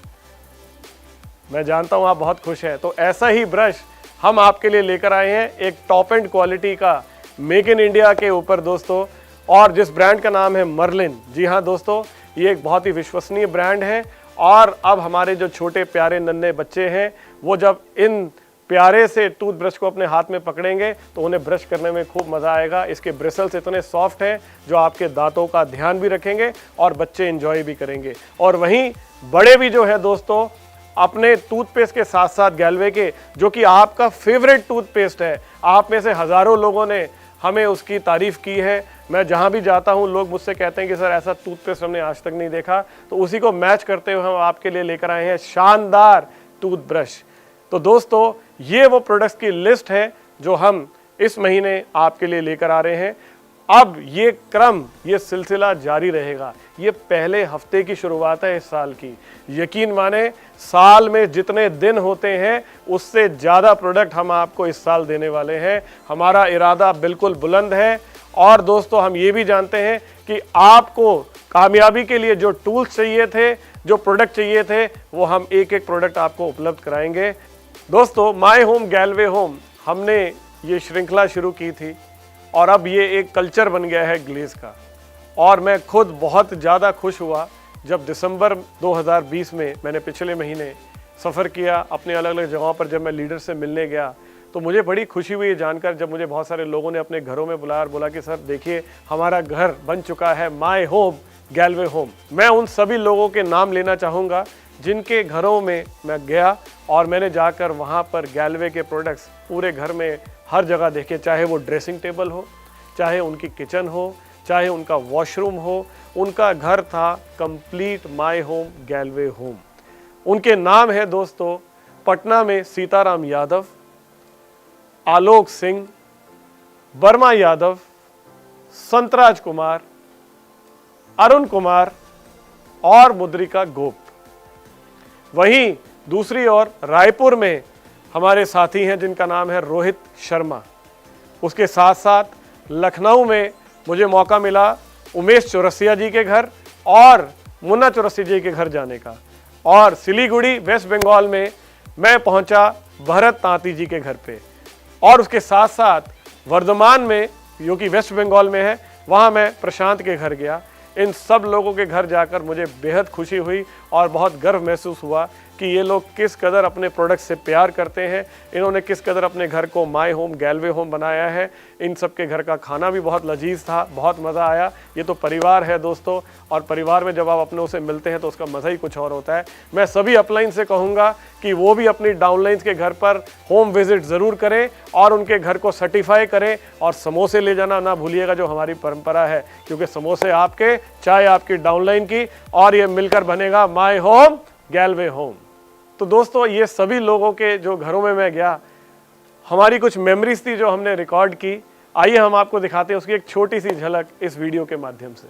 मैं जानता हूं आप बहुत खुश हैं। तो ऐसा ही ब्रश हम आपके लिए लेकर आए हैं, एक टॉप एंड क्वालिटी का, मेक इन इंडिया के ऊपर दोस्तों, और जिस ब्रांड का नाम है मर्लिन। जी हाँ दोस्तों, ये एक बहुत ही विश्वसनीय ब्रांड है और अब हमारे जो छोटे प्यारे नन्हे बच्चे हैं वो जब इन प्यारे से टूथब्रश को अपने हाथ में पकड़ेंगे तो उन्हें ब्रश करने में खूब मज़ा आएगा। इसके ब्रिसल्स इतने सॉफ्ट हैं जो आपके दांतों का ध्यान भी रखेंगे और बच्चे एंजॉय भी करेंगे। और वहीं बड़े भी जो है दोस्तों अपने टूथपेस्ट के साथ साथ गैलवे के, जो कि आपका फेवरेट टूथपेस्ट है, आप में से हज़ारों लोगों ने हमें उसकी तारीफ़ की है। मैं जहाँ भी जाता हूँ लोग मुझसे कहते हैं कि सर ऐसा टूथपेस्ट हमने आज तक नहीं देखा। तो उसी को मैच करते हुए हम आपके लिए लेकर आए हैं शानदार टूथब्रश। तो दोस्तों ये वो प्रोडक्ट्स की लिस्ट है जो हम इस महीने आपके लिए लेकर आ रहे हैं। अब ये क्रम, ये सिलसिला जारी रहेगा। ये पहले हफ्ते की शुरुआत है इस साल की। यकीन माने साल में जितने दिन होते हैं उससे ज़्यादा प्रोडक्ट हम आपको इस साल देने वाले हैं। हमारा इरादा बिल्कुल बुलंद है और दोस्तों हम ये भी जानते हैं कि आपको कामयाबी के लिए जो टूल्स चाहिए थे, जो प्रोडक्ट चाहिए थे, वो हम एक एक प्रोडक्ट आपको उपलब्ध कराएंगे। दोस्तों माय होम गैलवे होम हमने ये श्रृंखला शुरू की थी और अब ये एक कल्चर बन गया है ग्लेज़ का। और मैं खुद बहुत ज़्यादा खुश हुआ जब दिसंबर 2020 में मैंने पिछले महीने सफ़र किया अपने अलग अलग जगहों पर। जब मैं लीडर से मिलने गया तो मुझे बड़ी खुशी हुई जानकर, जब मुझे बहुत सारे लोगों ने अपने घरों में बुलाया और बोला कि सर देखिए हमारा घर बन चुका है माय होम गैलवे होम। मैं उन सभी लोगों के नाम लेना चाहूँगा जिनके घरों में मैं गया और मैंने जाकर वहाँ पर गैलवे के प्रोडक्ट्स पूरे घर में हर जगह देखे। चाहे वो ड्रेसिंग टेबल हो, चाहे उनकी किचन हो, चाहे उनका वॉशरूम हो, उनका घर था कंप्लीट माय होम गैलवे होम। उनके नाम है दोस्तों पटना में सीताराम यादव, आलोक सिंह, वर्मा यादव, संतराज कुमार, अरुण कुमार और मुद्रिका गोप। वहीं दूसरी ओर रायपुर में हमारे साथी हैं जिनका नाम है रोहित शर्मा। उसके साथ साथ लखनऊ में मुझे मौका मिला उमेश चौरसिया जी के घर और मुन्ना चौरसिया जी के घर जाने का। और सिलीगुड़ी वेस्ट बंगाल में मैं पहुंचा भरत तांती जी के घर पे। और उसके साथ साथ वर्धमान में, जो कि वेस्ट बंगाल में है, वहाँ मैं प्रशांत के घर गया। इन सब लोगों के घर जाकर मुझे बेहद खुशी हुई और बहुत गर्व महसूस हुआ कि ये लोग किस कदर अपने प्रोडक्ट से प्यार करते हैं, इन्होंने किस कदर अपने घर को माय होम गैलवे होम बनाया है। इन सब के घर का खाना भी बहुत लजीज था, बहुत मज़ा आया। ये तो परिवार है दोस्तों, और परिवार में जब आप अपनों से मिलते हैं तो उसका मज़ा ही कुछ और होता है। मैं सभी अपलाइन से कहूँगा कि वो भी अपनी डाउनलाइंस के घर पर होम विजिट ज़रूर करें और उनके घर को सर्टिफाई करें। और समोसे ले जाना ना भूलिएगा, जो हमारी परंपरा है, क्योंकि समोसे आपके, चाय आपकी डाउनलाइन की, और ये मिलकर बनेगा माय होम गैलवे होम। तो दोस्तों ये सभी लोगों के जो घरों में मैं गया, हमारी कुछ मेमोरीज थी जो हमने रिकॉर्ड की। आइए हम आपको दिखाते हैं उसकी एक छोटी सी झलक इस वीडियो के माध्यम से।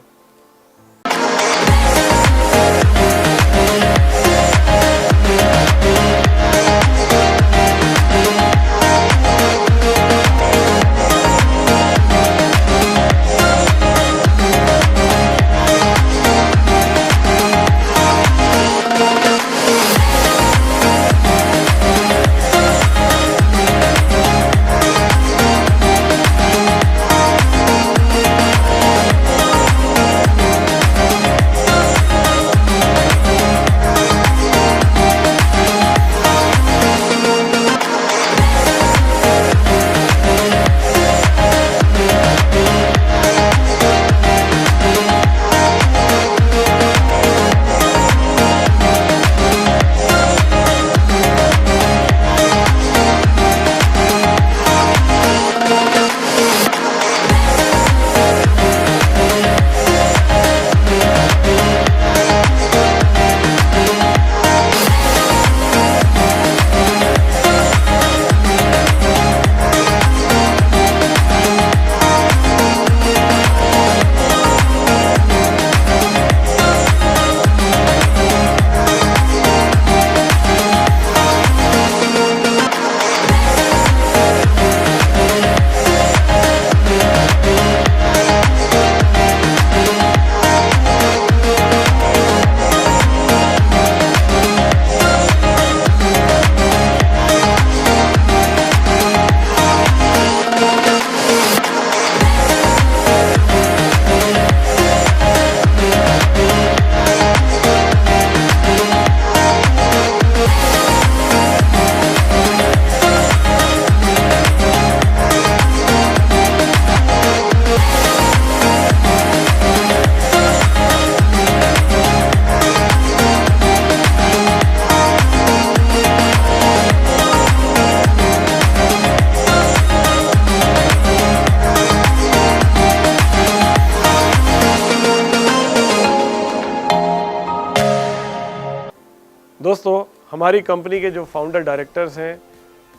हमारी कंपनी के जो फाउंडर डायरेक्टर्स हैं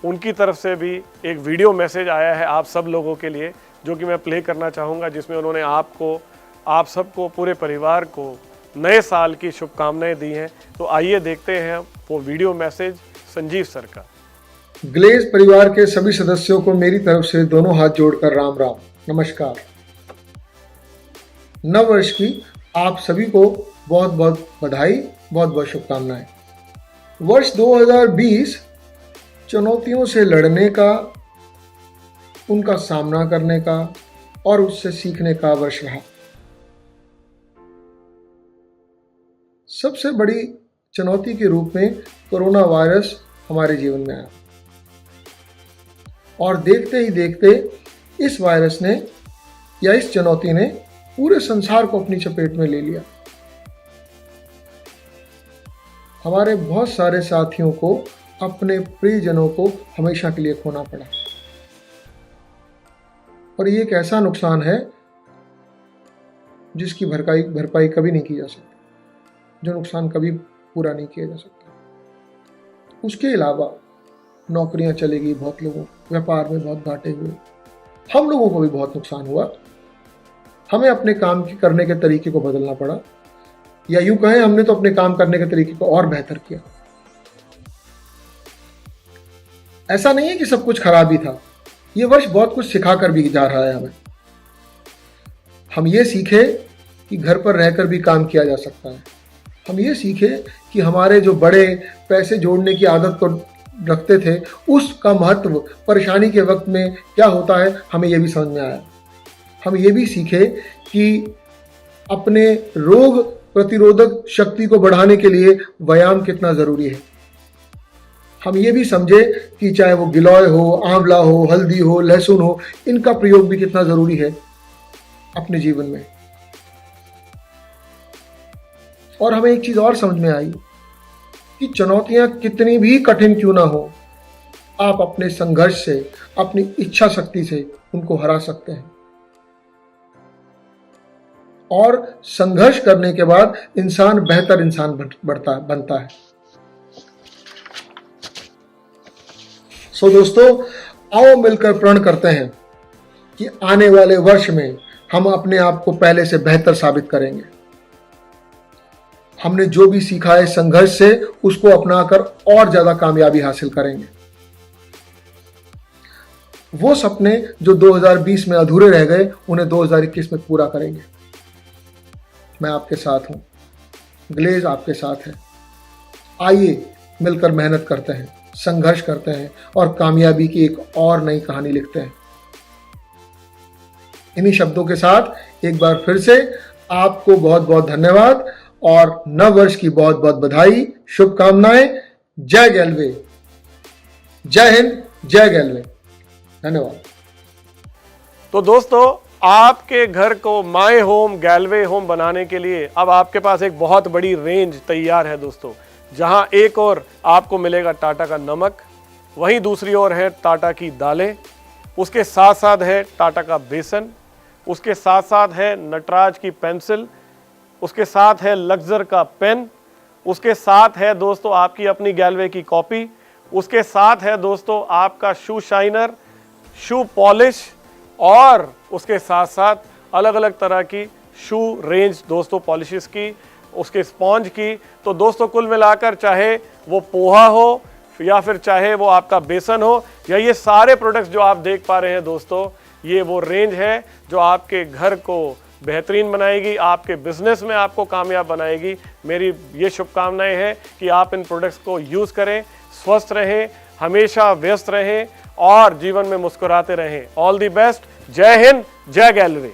उनकी तरफ से भी एक वीडियो मैसेज आया है आप सब लोगों के लिए, जो कि मैं प्ले करना चाहूँगा, जिसमें उन्होंने आपको, आप सबको, पूरे परिवार को नए साल की शुभकामनाएं दी हैं। तो आइए देखते हैं वो वीडियो मैसेज संजीव सर का। ग्लेज परिवार के सभी सदस्यों को मेरी तरफ से दोनों हाथ जोड़कर राम राम, नमस्कार। नव वर्ष की आप सभी को बहुत बहुत बधाई, बहुत बहुत शुभकामनाएं। वर्ष 2020 चुनौतियों से लड़ने का, उनका सामना करने का और उससे सीखने का वर्ष रहा। सबसे बड़ी चुनौती के रूप में कोरोना वायरस हमारे जीवन में आया और देखते ही देखते इस वायरस ने या इस चुनौती ने पूरे संसार को अपनी चपेट में ले लिया। हमारे बहुत सारे साथियों को, अपने प्रियजनों को हमेशा के लिए खोना पड़ा और ये एक ऐसा नुकसान है जिसकी भरपाई कभी नहीं की जा सकती, जो नुकसान कभी पूरा नहीं किया जा सकता। उसके अलावा नौकरियां चलेगी बहुत लोगों, व्यापार में बहुत घाटे हुए, हम लोगों को भी बहुत नुकसान हुआ। हमें अपने काम करने के तरीके को बदलना पड़ा, या यूं कहें हमने तो अपने काम करने के तरीके को और बेहतर किया। ऐसा नहीं है कि सब कुछ खराब ही था, ये वर्ष बहुत कुछ सिखा कर भी जा रहा है हमें। हम ये सीखे कि घर पर रहकर भी काम किया जा सकता है। हम ये सीखे कि हमारे जो बड़े पैसे जोड़ने की आदत को रखते थे, उसका महत्व परेशानी के वक्त में क्या होता है, हमें ये भी समझ में आया। हम ये भी सीखे कि अपने रोग प्रतिरोधक शक्ति को बढ़ाने के लिए व्यायाम कितना ज़रूरी है। हम ये भी समझे कि चाहे वो गिलोय हो, आंवला हो, हल्दी हो, लहसुन हो, इनका प्रयोग भी कितना ज़रूरी है अपने जीवन में। और हमें एक चीज़ और समझ में आई कि चुनौतियां कितनी भी कठिन क्यों ना हो, आप अपने संघर्ष से, अपनी इच्छा शक्ति से उनको हरा सकते हैं। और संघर्ष करने के बाद इंसान बेहतर इंसान बनता है। सो दोस्तों, आओ मिलकर प्रण करते हैं कि आने वाले वर्ष में हम अपने आप को पहले से बेहतर साबित करेंगे। हमने जो भी सीखा है संघर्ष से, उसको अपनाकर और ज्यादा कामयाबी हासिल करेंगे। वो सपने जो 2020 में अधूरे रह गए, उन्हें 2021 में पूरा करेंगे। मैं आपके साथ हूं, ग्लेज आपके साथ है। आइए मिलकर मेहनत करते हैं, संघर्ष करते हैं और कामयाबी की एक और नई कहानी लिखते हैं। इन्हीं शब्दों के साथ एक बार फिर से आपको बहुत बहुत धन्यवाद और नव वर्ष की बहुत बहुत बधाई, शुभकामनाएं। जय गैलवे, जय हिंद, जय गैलवे। धन्यवाद। तो दोस्तों, आपके घर को माय होम, गैलवे होम बनाने के लिए अब आपके पास एक बहुत बड़ी रेंज तैयार है दोस्तों, जहां एक और आपको मिलेगा टाटा का नमक, वहीं दूसरी ओर है टाटा की दालें, उसके साथ साथ है टाटा का बेसन, उसके साथ साथ है नटराज की पेंसिल, उसके साथ है लक्सर का पेन, उसके साथ है दोस्तों आपकी अपनी गैलवे की कॉपी, उसके साथ है दोस्तों आपका शू शाइनर, शू पॉलिश और उसके साथ साथ अलग अलग तरह की शू रेंज दोस्तों, पॉलिशेस की, उसके स्पॉन्ज की। तो दोस्तों कुल मिलाकर चाहे वो पोहा हो या फिर चाहे वो आपका बेसन हो या ये सारे प्रोडक्ट्स जो आप देख पा रहे हैं दोस्तों, ये वो रेंज है जो आपके घर को बेहतरीन बनाएगी, आपके बिजनेस में आपको कामयाब बनाएगी। मेरी ये शुभकामनाएं हैं कि आप इन प्रोडक्ट्स को यूज़ करें, स्वस्थ रहें, हमेशा व्यस्त रहें और जीवन में मुस्कुराते रहें। All the best. जय हिंद, जय गैलरी।